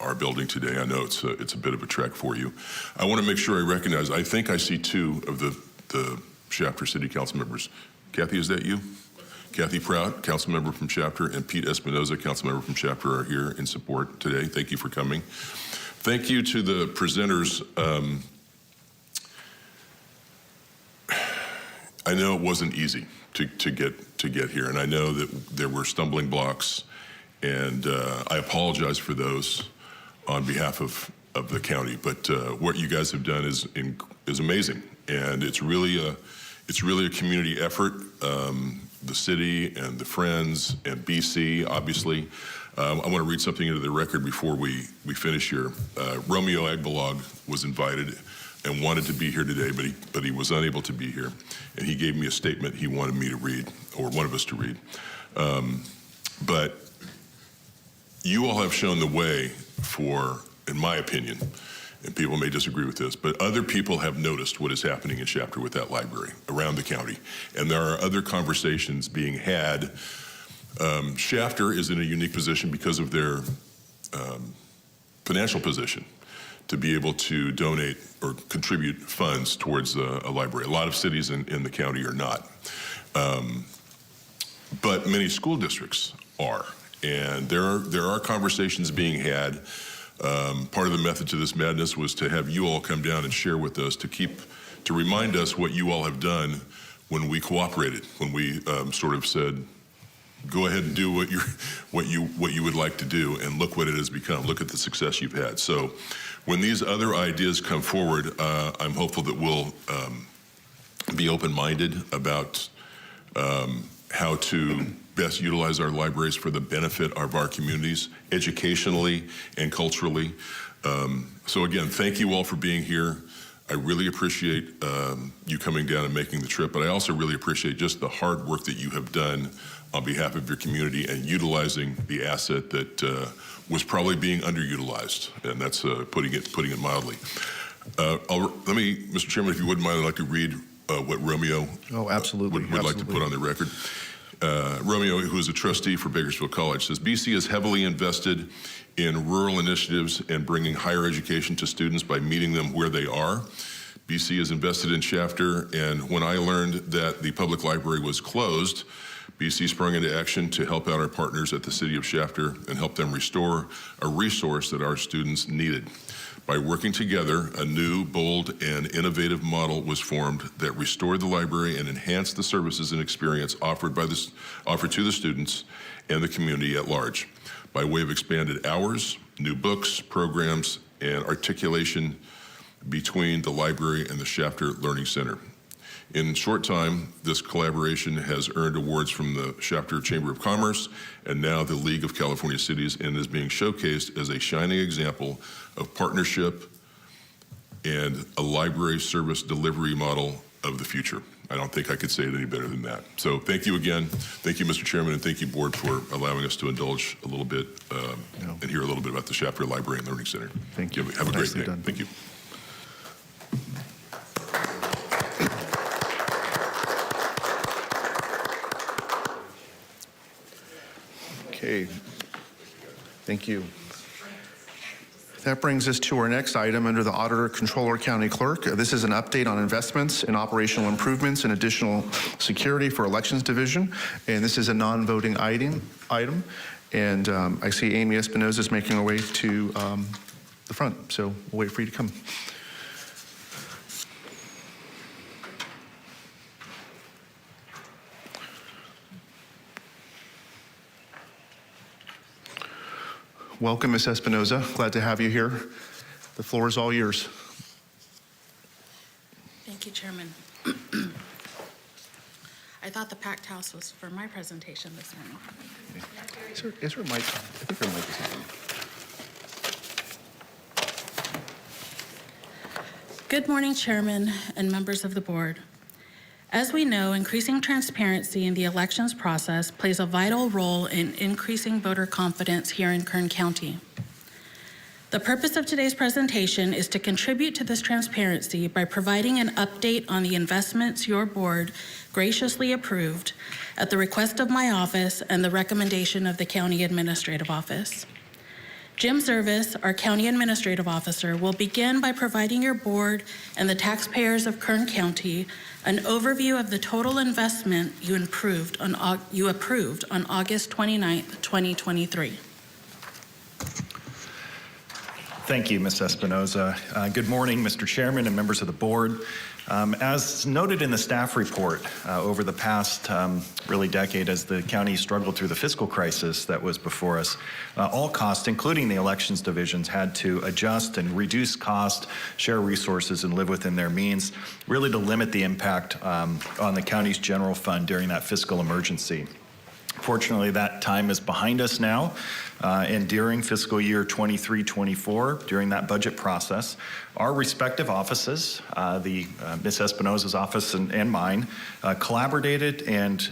Speaker 19: our building today. I know it's a bit of a trek for you. I want to make sure I recognize, I think I see two of the Shafter City Council members. Kathy, is that you? Kathy Prout, council member from Shafter, and Pete Espinoza, council member from Shafter, are here in support today. Thank you for coming. Thank you to the presenters. I know it wasn't easy to get here, and I know that there were stumbling blocks, and I apologize for those on behalf of the county. But what you guys have done is amazing, and it's really a community effort. The city and the Friends and BC, obviously. I want to read something into the record before we finish here. Romeo Agbalog was invited. and wanted to be here today, but he was unable to be here. And he gave me a statement he wanted me to read, or one of us to read. But you all have shown the way for, in my opinion, and people may disagree with this, but other people have noticed what is happening in Shafter with that library around the county. And there are other conversations being had. Shafter is in a unique position because of their financial position to be able to donate or contribute funds towards a library. A lot of cities in the county are not. But many school districts are. And there are conversations being had. Part of the method to this madness was to have you all come down and share with us to remind us what you all have done when we cooperated, when we sort of said, go ahead and do what you would like to do, and look what it has become. Look at the success you've had. So when these other ideas come forward, I'm hopeful that we'll be open-minded about how to best utilize our libraries for the benefit of our communities, educationally and culturally. So again, thank you all for being here. I really appreciate you coming down and making the trip, but I also really appreciate just the hard work that you have done on behalf of your community and utilizing the asset that was probably being underutilized, and that's putting it mildly. Let me, Mr. Chairman, if you wouldn't mind, I'd like to read what Romeo would like to put on the record. Romeo, who is a trustee for Bakersfield College, says, BC is heavily invested in rural initiatives and bringing higher education to students by meeting them where they are. BC is invested in Shafter, and when I learned that the public library was closed, BC sprung into action to help out our partners at the City of Shafter and help them restore a resource that our students needed. By working together, a new, bold, and innovative model was formed that restored the library and enhanced the services and experience offered to the students and the community at large by way of expanded hours, new books, programs, and articulation between the library and the Shafter Learning Center. In short time, this collaboration has earned awards from the Shafter Chamber of Commerce and now the League of California Cities, and is being showcased as a shining example of partnership and a library service delivery model of the future. I don't think I could say it any better than that. So thank you again. Thank you, Mr. Chairman, and thank you, Board, for allowing us to indulge a little bit and hear a little bit about the Shafter Library and Learning Center.
Speaker 2: Thank you.
Speaker 19: Have a great day. Thank you.
Speaker 2: Okay, thank you. That brings us to our next item under the Auditor, Controller, County Clerk. This is an update on investments and operational improvements and additional security for Elections Division. And this is a non-voting item. And I see Amy Espinoza is making her way to the front. So we'll wait for you to come. Welcome, Ms. Espinoza. Glad to have you here. The floor is all yours.
Speaker 4: Thank you, Chairman. I thought the packed house was for my presentation this morning.
Speaker 2: Is her mic? I think her mic is on.
Speaker 4: Good morning, Chairman and members of the board. As we know, increasing transparency in the elections process plays a vital role in increasing voter confidence here in Kern County. The purpose of today's presentation is to contribute to this transparency by providing an update on the investments your board graciously approved at the request of my office and the recommendation of the County Administrative Office. Jim Service, our County Administrative Officer, will begin by providing your board and the taxpayers of Kern County an overview of the total investment you approved on August 29th, 2023.
Speaker 18: Thank you, Ms. Espinoza. Good morning, Mr. Chairman and members of the board. As noted in the staff report, over the past really decade as the county struggled through the fiscal crisis that was before us, all costs, including the elections divisions, had to adjust and reduce cost, share resources, and live within their means, really to limit the impact on the county's general fund during that fiscal emergency. Fortunately, that time is behind us now, and during fiscal year 23-24, during that budget process, our respective offices, Ms. Espinosa's office and mine, collaborated and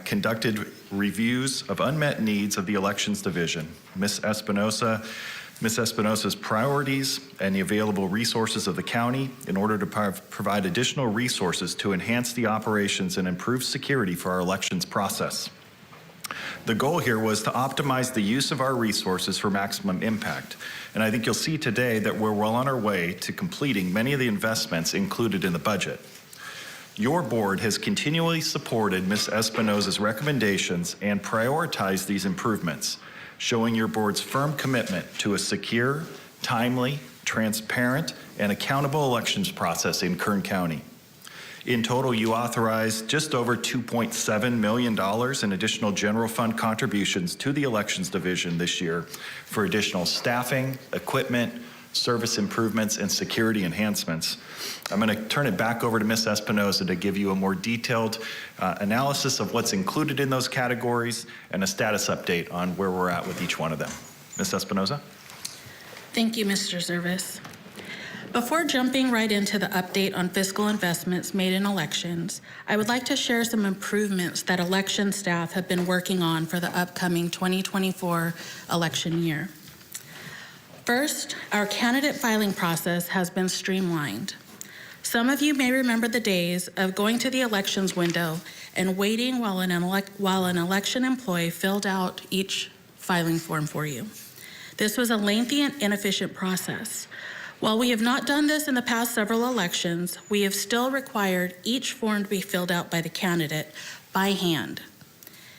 Speaker 18: conducted reviews of unmet needs of the Elections Division. Ms. Espinosa's priorities and the available resources of the county in order to provide additional resources to enhance the operations and improve security for our elections process. The goal here was to optimize the use of our resources for maximum impact. And I think you'll see today that we're well on our way to completing many of the investments included in the budget. Your board has continually supported Ms. Espinosa's recommendations and prioritized these improvements, showing your board's firm commitment to a secure, timely, transparent, and accountable elections process in Kern County. In total, you authorized just over $2.7 million in additional general fund contributions to the Elections Division this year for additional staffing, equipment, service improvements, and security enhancements. I'm going to turn it back over to Ms. Espinosa to give you a more detailed analysis of what's included in those categories and a status update on where we're at with each one of them. Ms. Espinosa?
Speaker 4: Thank you, Mr. Service. Before jumping right into the update on fiscal investments made in elections, I would like to share some improvements that election staff have been working on for the upcoming 2024 election year. First, our candidate filing process has been streamlined. Some of you may remember the days of going to the elections window and waiting while an election employee filled out each filing form for you. This was a lengthy and inefficient process. While we have not done this in the past several elections, we have still required each form to be filled out by the candidate by hand.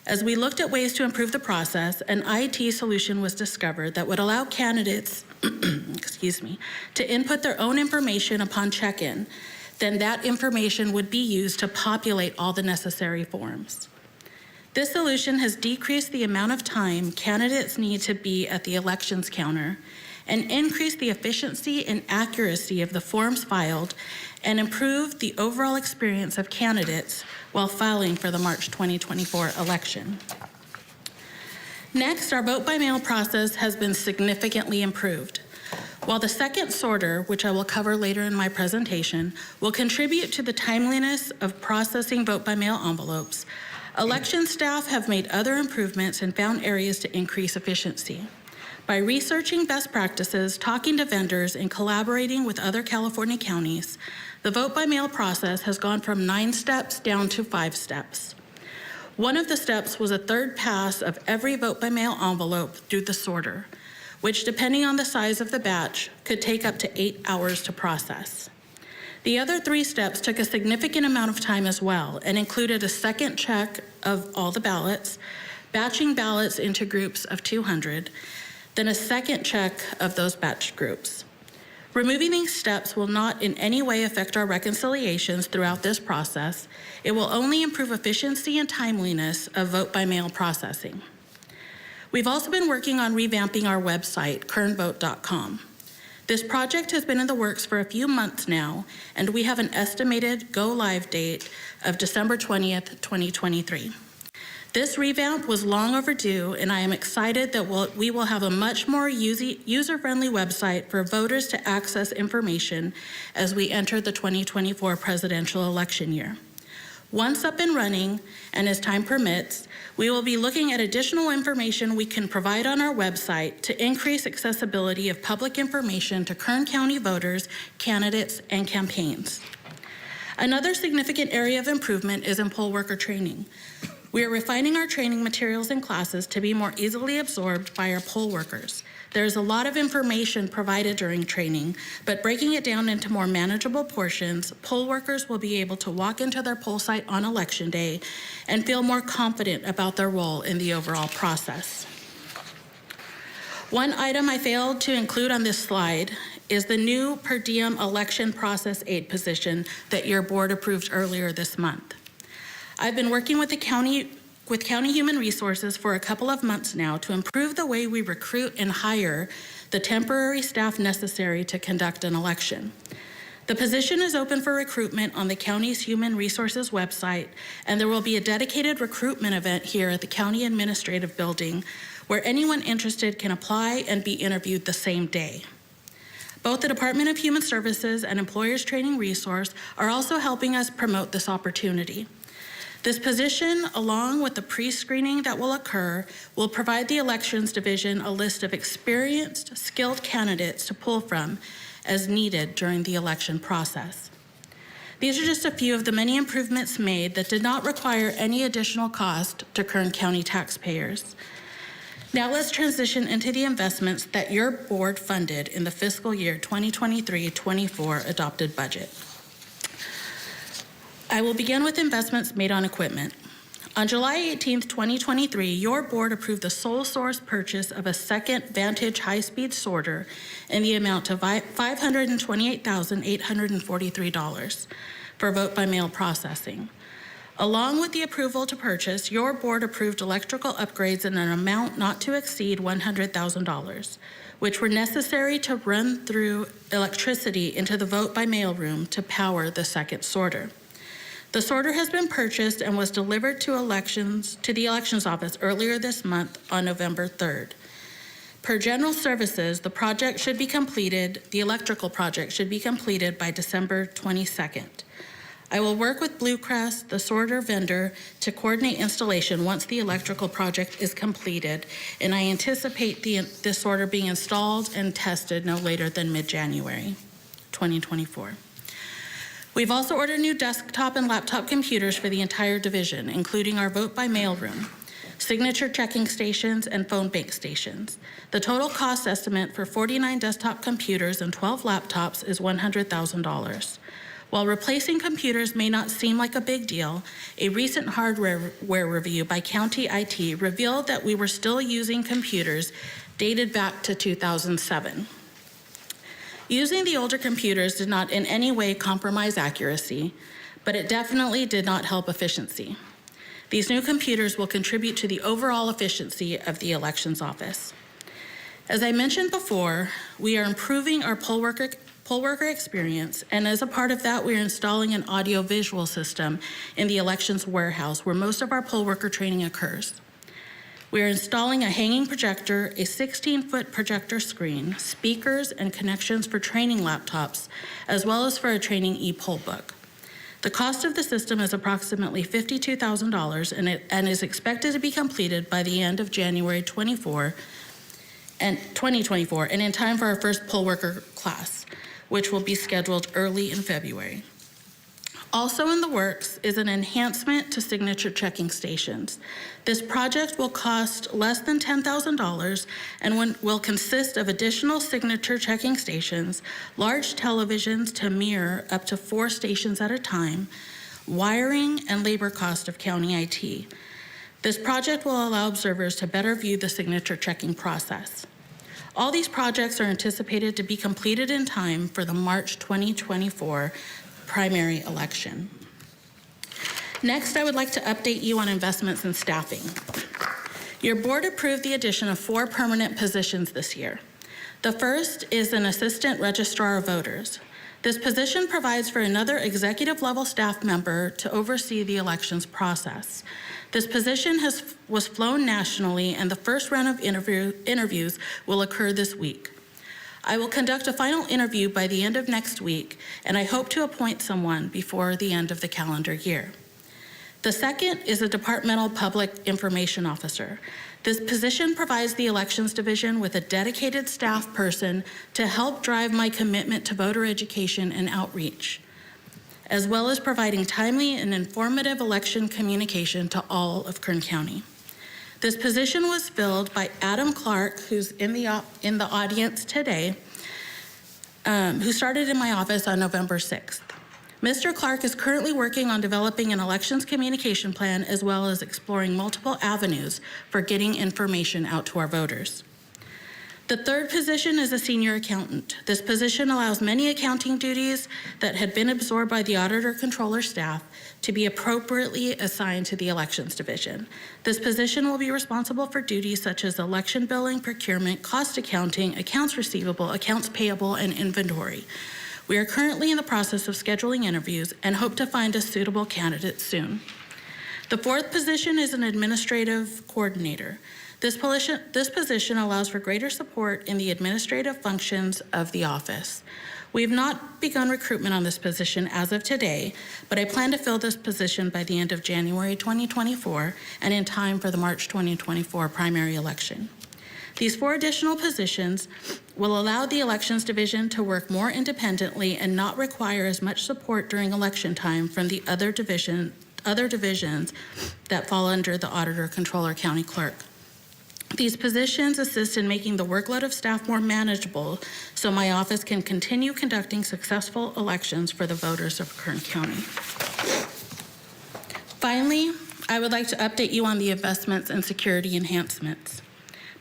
Speaker 4: As we looked at ways to improve the process, an IT solution was discovered that would allow candidates to input their own information upon check-in. Then that information would be used to populate all the necessary forms. This solution has decreased the amount of time candidates need to be at the elections counter and increased the efficiency and accuracy of the forms filed and improved the overall experience of candidates while filing for the March 2024 election. Next, our vote by mail process has been significantly improved. While the second sorter, which I will cover later in my presentation, will contribute to the timeliness of processing vote by mail envelopes, election staff have made other improvements and found areas to increase efficiency. By researching best practices, talking to vendors, and collaborating with other California counties, the vote by mail process has gone from 9 steps down to 5 steps. One of the steps was a third pass of every vote by mail envelope through the sorter, which, depending on the size of the batch, could take up to 8 hours to process. The other 3 steps took a significant amount of time as well and included a second check of all the ballots, batching ballots into groups of 200, then a second check of those batch groups. Removing these steps will not in any way affect our reconciliations throughout this process. It will only improve efficiency and timeliness of vote by mail processing. We've also been working on revamping our website, kernvote.com. This project has been in the works for a few months now, and we have an estimated go-live date of December 20th, 2023. This revamp was long overdue, and I am excited that we will have a much more user-friendly website for voters to access information as we enter the 2024 presidential election year. Once up and running, and as time permits, we will be looking at additional information we can provide on our website to increase accessibility of public information to Kern County voters, candidates, and campaigns. Another significant area of improvement is in poll worker training. We are refining our training materials and classes to be more easily absorbed by our poll workers. There's a lot of information provided during training, but breaking it down into more manageable portions, poll workers will be able to walk into their poll site on election day and feel more confident about their role in the overall process. One item I failed to include on this slide is the new per diem election process aide position that your board approved earlier this month. I've been working with County Human Resources for a couple of months now to improve the way we recruit and hire the temporary staff necessary to conduct an election. The position is open for recruitment on the county's Human Resources website, and there will be a dedicated recruitment event here at the County Administrative Building where anyone interested can apply and be interviewed the same day. Both the Department of Human Services and Employers Training Resource are also helping us promote this opportunity. This position, along with the pre-screening that will occur, will provide the Elections Division a list of experienced, skilled candidates to pull from as needed during the election process. These are just a few of the many improvements made that did not require any additional cost to Kern County taxpayers. Now let's transition into the investments that your board funded in the fiscal year 2023-24 adopted budget. I will begin with investments made on equipment. On July 18th, 2023, your board approved the sole source purchase of a second Vantage high-speed sorter in the amount of $528,843 for vote by mail processing. Along with the approval to purchase, your board approved electrical upgrades in an amount not to exceed $100,000, which were necessary to run through electricity into the vote by mail room to power the second sorter. The sorter has been purchased and was delivered to the elections office earlier this month on November 3rd. Per General Services, the electrical project should be completed by December 22nd. I will work with Blue Crest, the sorter vendor, to coordinate installation once the electrical project is completed, and I anticipate the sorter being installed and tested no later than mid-January 2024. We've also ordered new desktop and laptop computers for the entire division, including our vote by mail room, signature checking stations, and phone bank stations. The total cost estimate for 49 desktop computers and 12 laptops is $100,000. While replacing computers may not seem like a big deal, a recent hardware review by County IT revealed that we were still using computers dated back to 2007. Using the older computers did not in any way compromise accuracy, but it definitely did not help efficiency. These new computers will contribute to the overall efficiency of the elections office. As I mentioned before, we are improving our poll worker experience, and as a part of that, we are installing an audio-visual system in the elections warehouse where most of our poll worker training occurs. We are installing a hanging projector, a 16-foot projector screen, speakers, and connections for training laptops, as well as for a training e-poll book. The cost of the system is approximately $52,000 and is expected to be completed by the end of January 2024 and in time for our first poll worker class, which will be scheduled early in February. Also in the works is an enhancement to signature checking stations. This project will cost less than $10,000 and will consist of additional signature checking stations, large televisions to mirror up to 4 stations at a time, wiring, and labor cost of county IT. This project will allow observers to better view the signature checking process. All these projects are anticipated to be completed in time for the March 2024 primary election. Next, I would like to update you on investments in staffing. Your board approved the addition of 4 permanent positions this year. The first is an assistant registrar of voters. This position provides for another executive level staff member to oversee the elections process. This position was flown nationally, and the first round of interviews will occur this week. I will conduct a final interview by the end of next week, and I hope to appoint someone before the end of the calendar year. The second is a departmental public information officer. This position provides the Elections Division with a dedicated staff person to help drive my commitment to voter education and outreach, as well as providing timely and informative election communication to all of Kern County. This position was filled by Adam Clark, who's in the audience today, who started in my office on November 6th. Mr. Clark is currently working on developing an elections communication plan, as well as exploring multiple avenues for getting information out to our voters. The third position is a senior accountant. This position allows many accounting duties that had been absorbed by the auditor controller staff to be appropriately assigned to the Elections Division. This position will be responsible for duties such as election billing, procurement, cost accounting, accounts receivable, accounts payable, and inventory. We are currently in the process of scheduling interviews and hope to find a suitable candidate soon. The fourth position is an administrative coordinator. This position allows for greater support in the administrative functions of the office. We have not begun recruitment on this position as of today, but I plan to fill this position by the end of January 2024 and in time for the March 2024 primary election. These 4 additional positions will allow the Elections Division to work more independently and not require as much support during election time from the other divisions that fall under the Auditor, Controller, County Clerk. These positions assist in making the workload of staff more manageable so my office can continue conducting successful elections for the voters of Kern County. Finally, I would like to update you on the investments and security enhancements.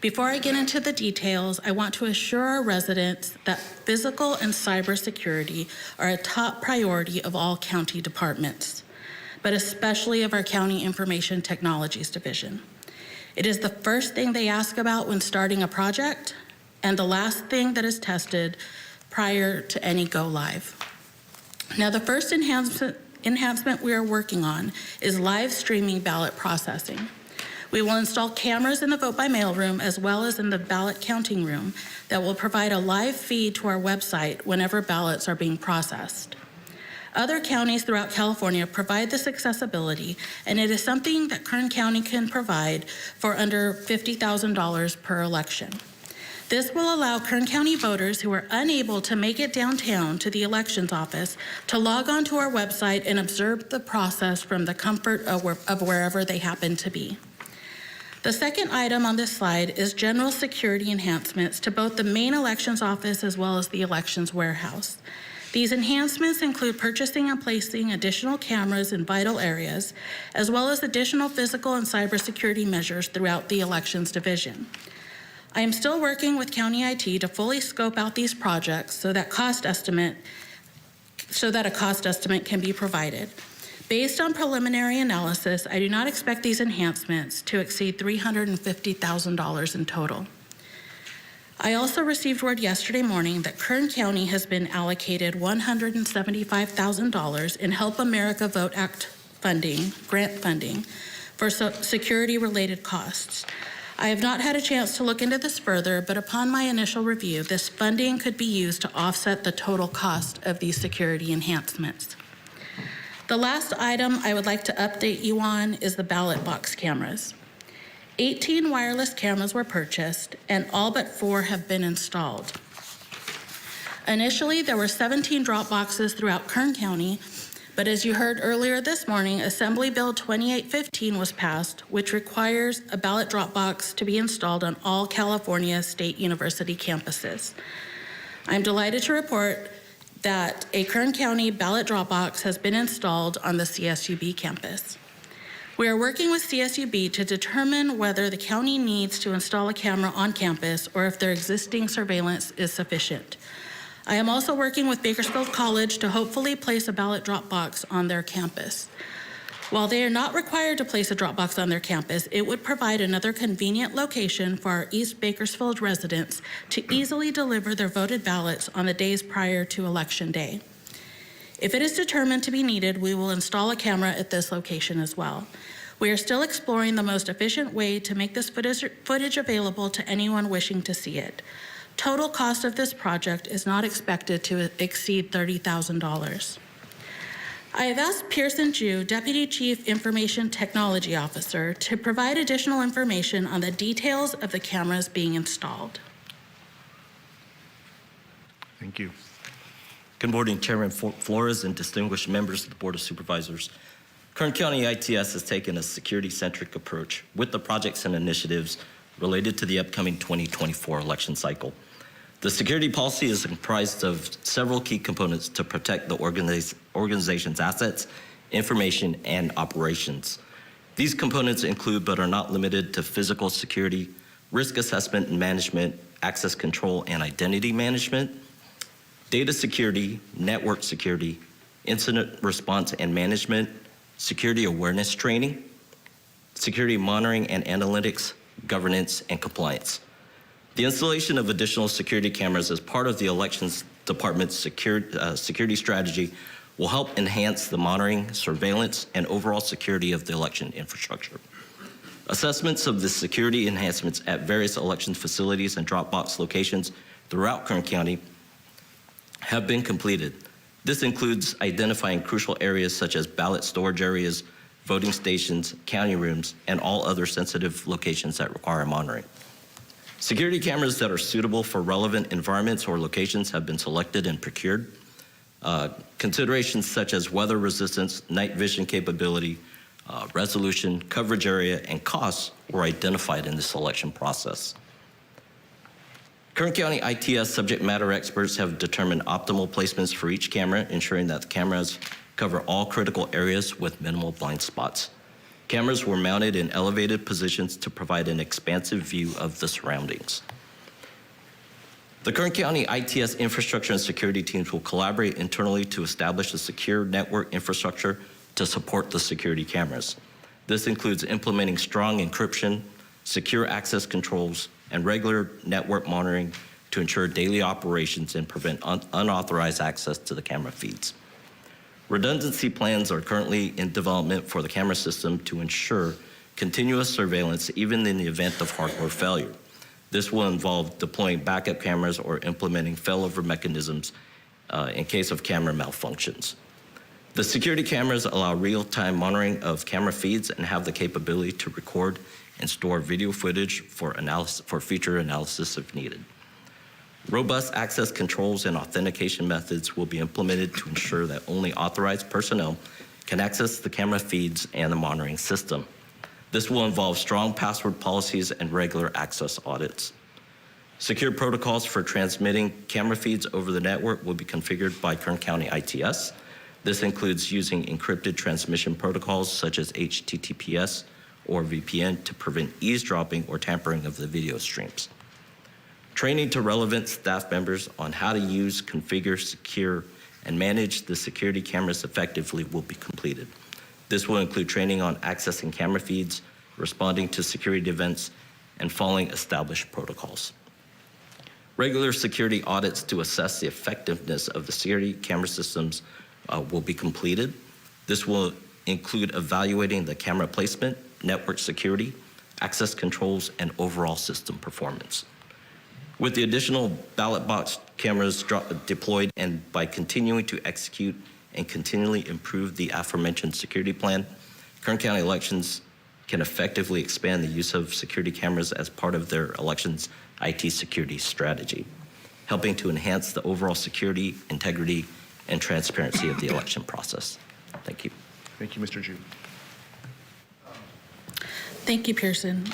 Speaker 4: Before I get into the details, I want to assure our residents that physical and cybersecurity are a top priority of all county departments, but especially of our County Information Technologies Division. It is the first thing they ask about when starting a project and the last thing that is tested prior to any go live. Now, the first enhancement we are working on is live streaming ballot processing. We will install cameras in the vote by mail room as well as in the ballot counting room that will provide a live feed to our website whenever ballots are being processed. Other counties throughout California provide this accessibility, and it is something that Kern County can provide for under $50,000 per election. This will allow Kern County voters who are unable to make it downtown to the elections office to log on to our website and observe the process from the comfort of wherever they happen to be. The second item on this slide is general security enhancements to both the main elections office as well as the elections warehouse. These enhancements include purchasing and placing additional cameras in vital areas, as well as additional physical and cybersecurity measures throughout the elections division. I am still working with County IT to fully scope out these projects so that a cost estimate can be provided. Based on preliminary analysis, I do not expect these enhancements to exceed $350,000 in total. I also received word yesterday morning that Kern County has been allocated $175,000 in Help America Vote Act funding, grant funding, for security-related costs. I have not had a chance to look into this further, but upon my initial review, this funding could be used to offset the total cost of these security enhancements. The last item I would like to update you on is the ballot box cameras. 18 wireless cameras were purchased, and all but 4 have been installed. Initially, there were 17 drop boxes throughout Kern County, but as you heard earlier this morning, Assembly Bill 2815 was passed, which requires a ballot drop box to be installed on all California State University campuses. I'm delighted to report that a Kern County ballot drop box has been installed on the CSUB campus. We are working with CSUB to determine whether the county needs to install a camera on campus or if their existing surveillance is sufficient. I am also working with Bakersfield College to hopefully place a ballot drop box on their campus. While they are not required to place a drop box on their campus, it would provide another convenient location for our East Bakersfield residents to easily deliver their voted ballots on the days prior to Election Day. If it is determined to be needed, we will install a camera at this location as well. We are still exploring the most efficient way to make this footage available to anyone wishing to see it. Total cost of this project is not expected to exceed $30,000. I have asked Pearson Jew, Deputy Chief Information Technology Officer, to provide additional information on the details of the cameras being installed.
Speaker 2: Thank you.
Speaker 5: Good morning, Chairman Flores and distinguished members of the Board of Supervisors. Kern County ITS has taken a security-centric approach with the projects and initiatives related to the upcoming 2024 election cycle. The security policy is comprised of several key components to protect the organization's assets, information, and operations. These components include, but are not limited to, physical security, risk assessment and management, access control and identity management, data security, network security, incident response and management, security awareness training, security monitoring and analytics, governance, and compliance. The installation of additional security cameras as part of the elections Department's security strategy will help enhance the monitoring, surveillance, and overall security of the election infrastructure. Assessments of the security enhancements at various election facilities and drop box locations throughout Kern County have been completed. This includes identifying crucial areas such as ballot storage areas, voting stations, county rooms, and all other sensitive locations that require monitoring. Security cameras that are suitable for relevant environments or locations have been selected and procured. Considerations such as weather resistance, night vision capability, resolution, coverage area, and costs were identified in the selection process. Kern County ITS subject matter experts have determined optimal placements for each camera, ensuring that the cameras cover all critical areas with minimal blind spots. Cameras were mounted in elevated positions to provide an expansive view of the surroundings. The Kern County ITS infrastructure and security teams will collaborate internally to establish a secure network infrastructure to support the security cameras. This includes implementing strong encryption, secure access controls, and regular network monitoring to ensure daily operations and prevent unauthorized access to the camera feeds. Redundancy plans are currently in development for the camera system to ensure continuous surveillance even in the event of hardware failure. This will involve deploying backup cameras or implementing failover mechanisms in case of camera malfunctions. The security cameras allow real-time monitoring of camera feeds and have the capability to record and store video footage for future analysis if needed. Robust access controls and authentication methods will be implemented to ensure that only authorized personnel can access the camera feeds and the monitoring system. This will involve strong password policies and regular access audits. Secure protocols for transmitting camera feeds over the network will be configured by Kern County ITS. This includes using encrypted transmission protocols such as HTTPS or VPN to prevent eavesdropping or tampering of the video streams. Training to relevant staff members on how to use, configure, secure, and manage the security cameras effectively will be completed. This will include training on accessing camera feeds, responding to security events, and following established protocols. Regular security audits to assess the effectiveness of the security camera systems will be completed. This will include evaluating the camera placement, network security, access controls, and overall system performance. With the additional ballot box cameras deployed and by continuing to execute and continually improve the aforementioned security plan, Kern County Elections can effectively expand the use of security cameras as part of their elections IT security strategy, helping to enhance the overall security, integrity, and transparency of the election process. Thank you.
Speaker 2: Thank you, Mr. Ju.
Speaker 4: Thank you, Pearson.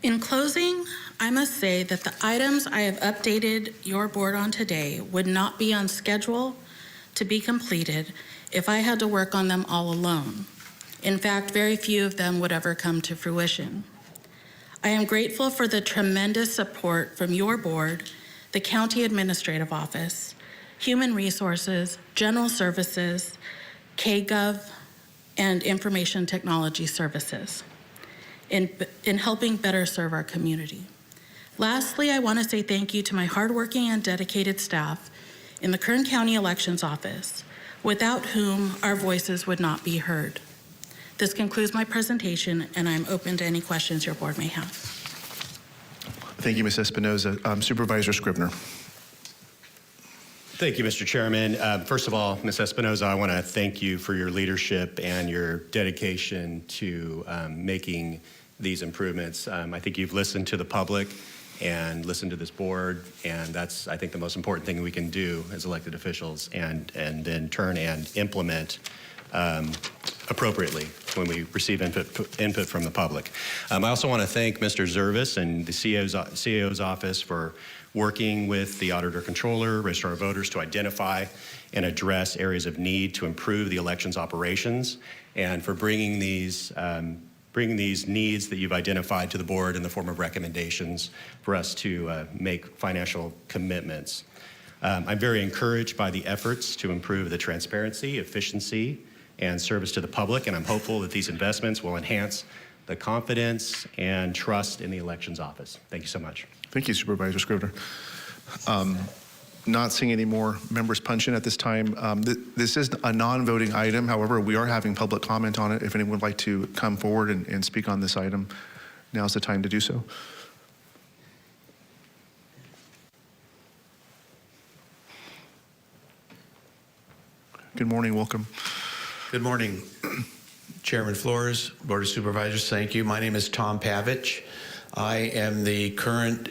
Speaker 4: In closing, I must say that the items I have updated your board on today would not be on schedule to be completed if I had to work on them all alone. In fact, very few of them would ever come to fruition. I am grateful for the tremendous support from your board, the County Administrative Office, Human Resources, General Services, KGov, and Information Technology Services in helping better serve our community. Lastly, I want to say thank you to my hardworking and dedicated staff in the Kern County Elections Office, without whom our voices would not be heard. This concludes my presentation, and I'm open to any questions your board may have.
Speaker 2: Thank you, Ms. Espinoza. Supervisor Scribner.
Speaker 7: Thank you, Mr. Chairman. First of all, Ms. Espinoza, I want to thank you for your leadership and your dedication to making these improvements. I think you've listened to the public and listened to this board, and that's, I think, the most important thing we can do as elected officials, and then turn and implement appropriately when we receive input from the public. I also want to thank Mr. Zervis and the CAO's office for working with the Auditor Controller, Registrar of Voters to identify and address areas of need to improve the elections operations, and for bringing these needs that you've identified to the board in the form of recommendations for us to make financial commitments. I'm very encouraged by the efforts to improve the transparency, efficiency, and service to the public, and I'm hopeful that these investments will enhance the confidence and trust in the elections office. Thank you so much.
Speaker 2: Thank you, Supervisor Scribner. Not seeing any more members punch in at this time. This is a non-voting item. However, we are having public comment on it. If anyone would like to come forward and speak on this item, now's the time to do so. Good morning, welcome.
Speaker 8: Good morning, Chairman Flores, Board of Supervisors, thank you. My name is Tom Pavich. I am the Kern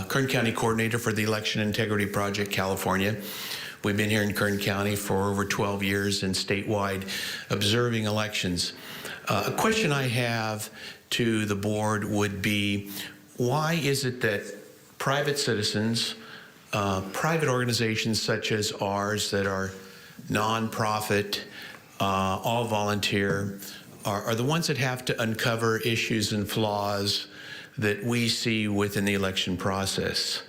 Speaker 8: County Coordinator for the Election Integrity Project, California. We've been here in Kern County for over 12 years and statewide observing elections. A question I have to the board would be, why is it that private citizens, private organizations such as ours that are nonprofit, all volunteer, are the ones that have to uncover issues and flaws that we see within the election process?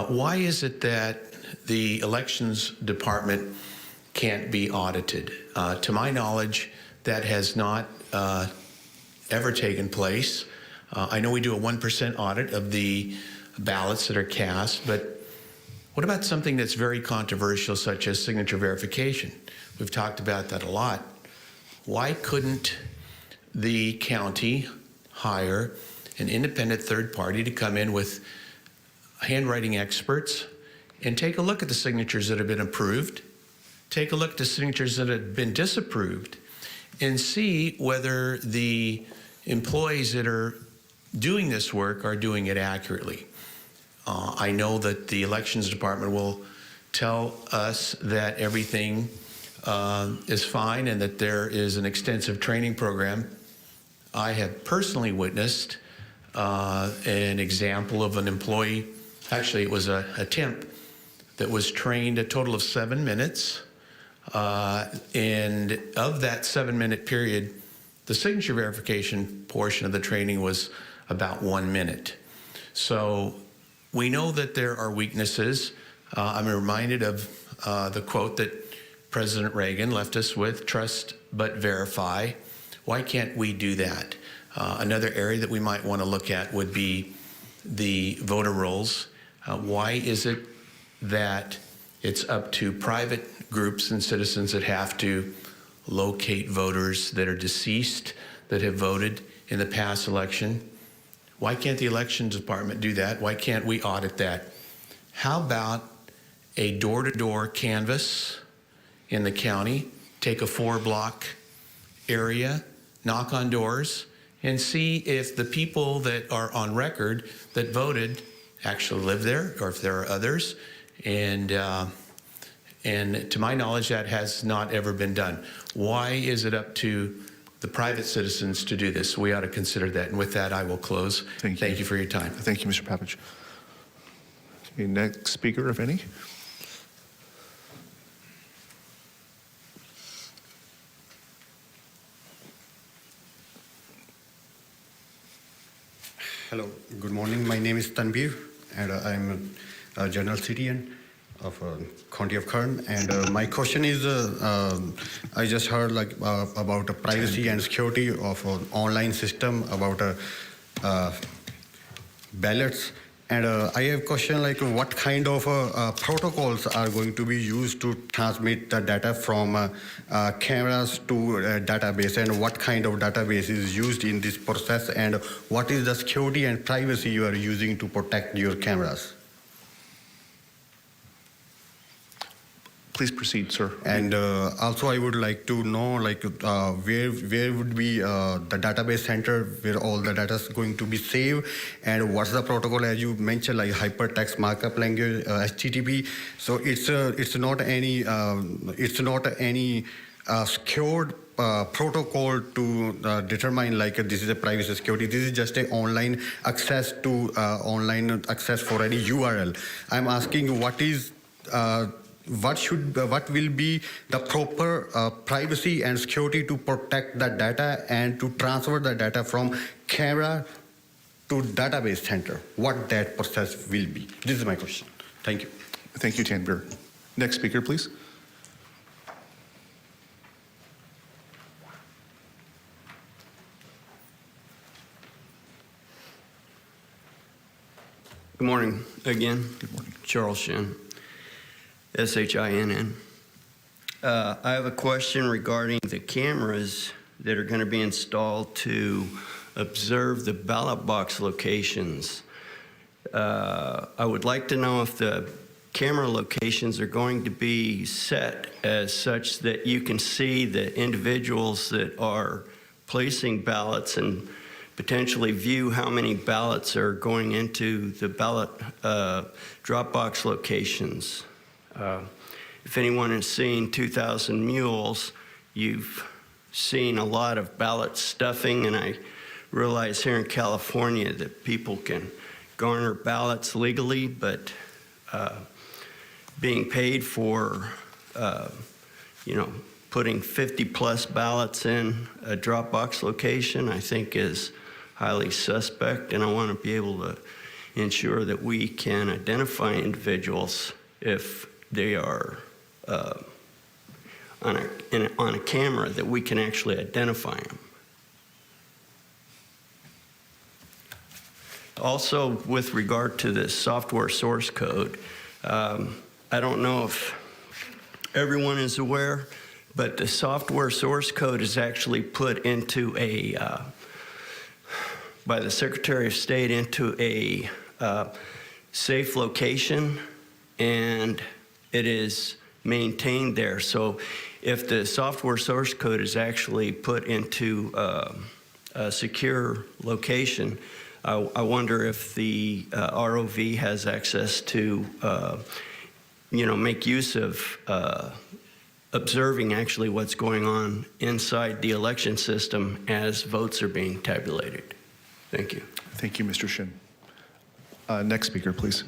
Speaker 8: Why is it that the elections department can't be audited? To my knowledge, that has not ever taken place. I know we do a 1% audit of the ballots that are cast, but what about something that's very controversial, such as signature verification? We've talked about that a lot. Why couldn't the county hire an independent third party to come in with handwriting experts and take a look at the signatures that have been approved, take a look at the signatures that have been disapproved, and see whether the employees that are doing this work are doing it accurately? I know that the elections department will tell us that everything is fine and that there is an extensive training program. I have personally witnessed an example of an employee, actually it was a temp, that was trained a total of 7 minutes. And of that 7-minute period, the signature verification portion of the training was about 1 minute. So we know that there are weaknesses. I'm reminded of the quote that President Reagan left us with, trust but verify. Why can't we do that? Another area that we might want to look at would be the voter rolls. Why is it that it's up to private groups and citizens that have to locate voters that are deceased that have voted in the past election? Why can't the elections department do that? Why can't we audit that? How about a door-to-door canvass in the county, take a 4-block area, knock on doors, and see if the people that are on record that voted actually live there, or if there are others. And to my knowledge, that has not ever been done. Why is it up to the private citizens to do this? We ought to consider that. And with that, I will close. Thank you for your time.
Speaker 2: Thank you, Mr. Pavich. Okay, next speaker, if any.
Speaker 9: Hello, good morning. My name is Tanbir, and I'm a general citizen of County of Kern. And my question is, I just heard about the privacy and security of an online system about ballots. And I have a question what kind of protocols are going to be used to transmit the data from cameras to a database, and what kind of database is used in this process, and what is the security and privacy you are using to protect your cameras?
Speaker 2: Please proceed, sir.
Speaker 9: And also I would like to know where would be the database center where all the data is going to be saved, and what's the protocol, as you mentioned, like hypertext markup language, HTTP. So it's not any secured protocol to determine this is a privacy security. This is just an online access to online access for any URL. I'm asking what will be the proper privacy and security to protect the data and to transfer the data from camera to database center, what that process will be. This is my question. Thank you.
Speaker 2: Thank you, Tanbir. Next speaker, please.
Speaker 10: Good morning again. Good morning. Charles Shin, S-H-I-N-N. I have a question regarding the cameras that are going to be installed to observe the ballot box locations. I would like to know if the camera locations are going to be set as such that you can see the individuals that are placing ballots and potentially view how many ballots are going into the ballot drop box locations. If anyone has seen 2,000 Mules, you've seen a lot of ballot stuffing, and I realize here in California that people can garner ballots legally, but being paid for, putting 50-plus ballots in a drop box location, I think is highly suspect, and I want to be able to ensure that we can identify individuals if they are on a camera, that we can actually identify them. Also, with regard to the software source code, I don't know if everyone is aware, but the software source code is actually put into by the Secretary of State into a safe location, and it is maintained there. So if the software source code is actually put into a secure location, I wonder if the ROV has access to, make use of observing actually what's going on inside the election system as votes are being tabulated. Thank you.
Speaker 2: Thank you, Mr. Shin. Next speaker, please.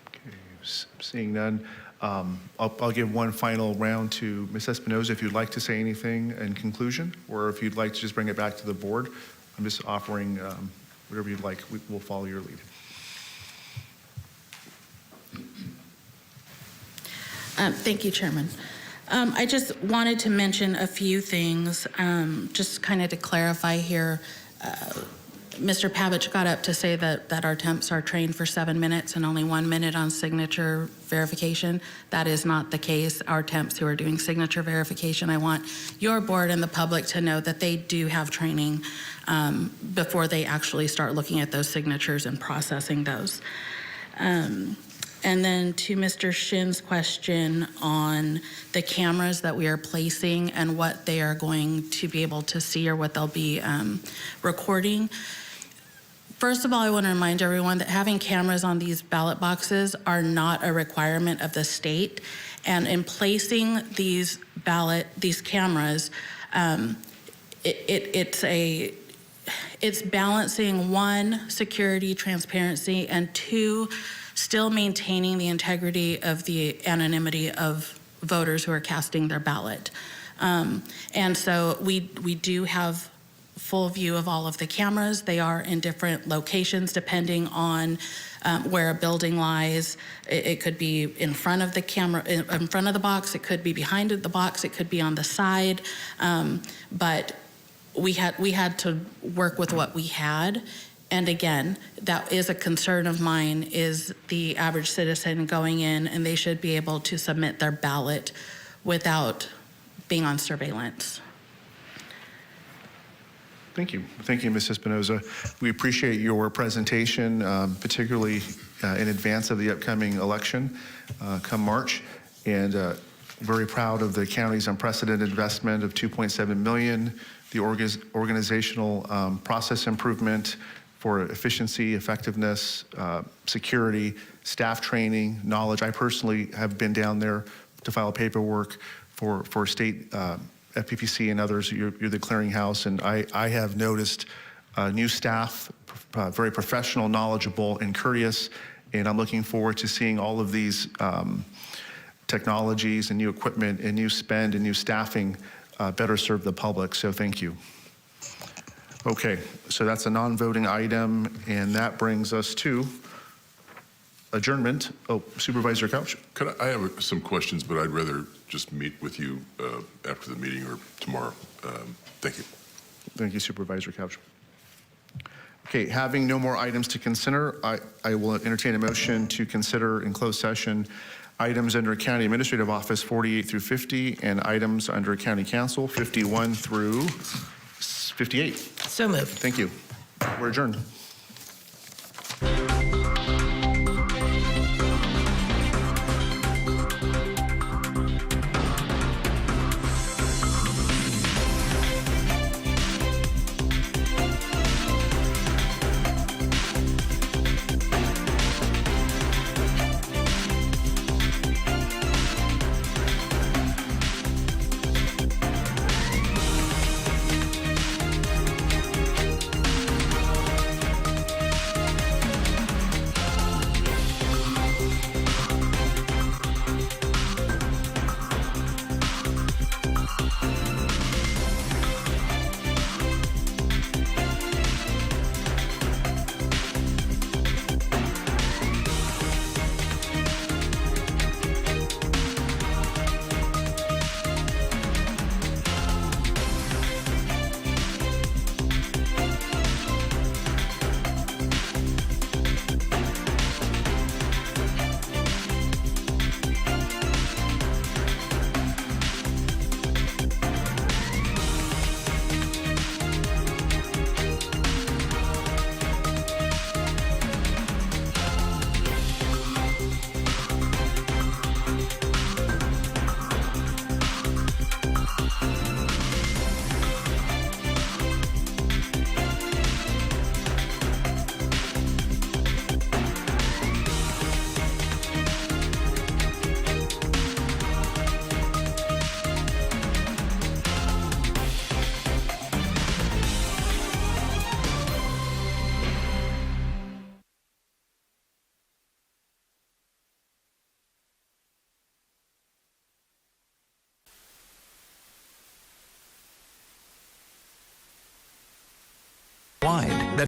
Speaker 2: Okay, seeing none. I'll give one final round to Ms. Espinoza if you'd like to say anything in conclusion, or if you'd like to just bring it back to the board. I'm just offering whatever you'd like. We'll follow your lead.
Speaker 4: Thank you, Chairman. I just wanted to mention a few things, just kind of to clarify here. Mr. Pavich got up to say that our temps are trained for 7 minutes and only 1 minute on signature verification. That is not the case. Our temps who are doing signature verification, I want your board and the public to know that they do have training before they actually start looking at those signatures and processing those. And then to Mr. Shin's question on the cameras that we are placing and what they are going to be able to see or what they'll be recording. First of all, I want to remind everyone that having cameras on these ballot boxes are not a requirement of the state. And in placing these cameras, it's balancing, one, security, transparency, and two, still maintaining the integrity of the anonymity of voters who are casting their ballot. And so we do have full view of all of the cameras. They are in different locations depending on where a building lies. It could be in front of the camera, in front of the box. It could be behind the box. It could be on the side. But we had to work with what we had. And again, that is a concern of mine, is the average citizen going in, and they should be able to submit their ballot without being on surveillance.
Speaker 2: Thank you. Thank you, Ms. Espinoza. We appreciate your presentation, particularly in advance of the upcoming election come March. And very proud of the county's unprecedented investment of $2.7 million, the organizational process improvement for efficiency, effectiveness, security, staff training, knowledge. I personally have been down there to file paperwork for state FPPC and others. You're the clearinghouse, and I have noticed new staff, very professional, knowledgeable, and courteous, and I'm looking forward to seeing all of these technologies and new equipment and new spend and new staffing better serve the public, so thank you. Okay, so that's a non-voting item, and that brings us to adjournment. Oh, Supervisor Couch.
Speaker 19: I have some questions, but I'd rather just meet with you after the meeting or tomorrow. Thank you.
Speaker 2: Thank you, Supervisor Couch. Okay, having no more items to consider, I will entertain a motion to consider in closed session items under County Administrative Office 48 through 50 and items under County Council 51 through 58.
Speaker 3: So moved.
Speaker 2: Thank you. We're adjourned.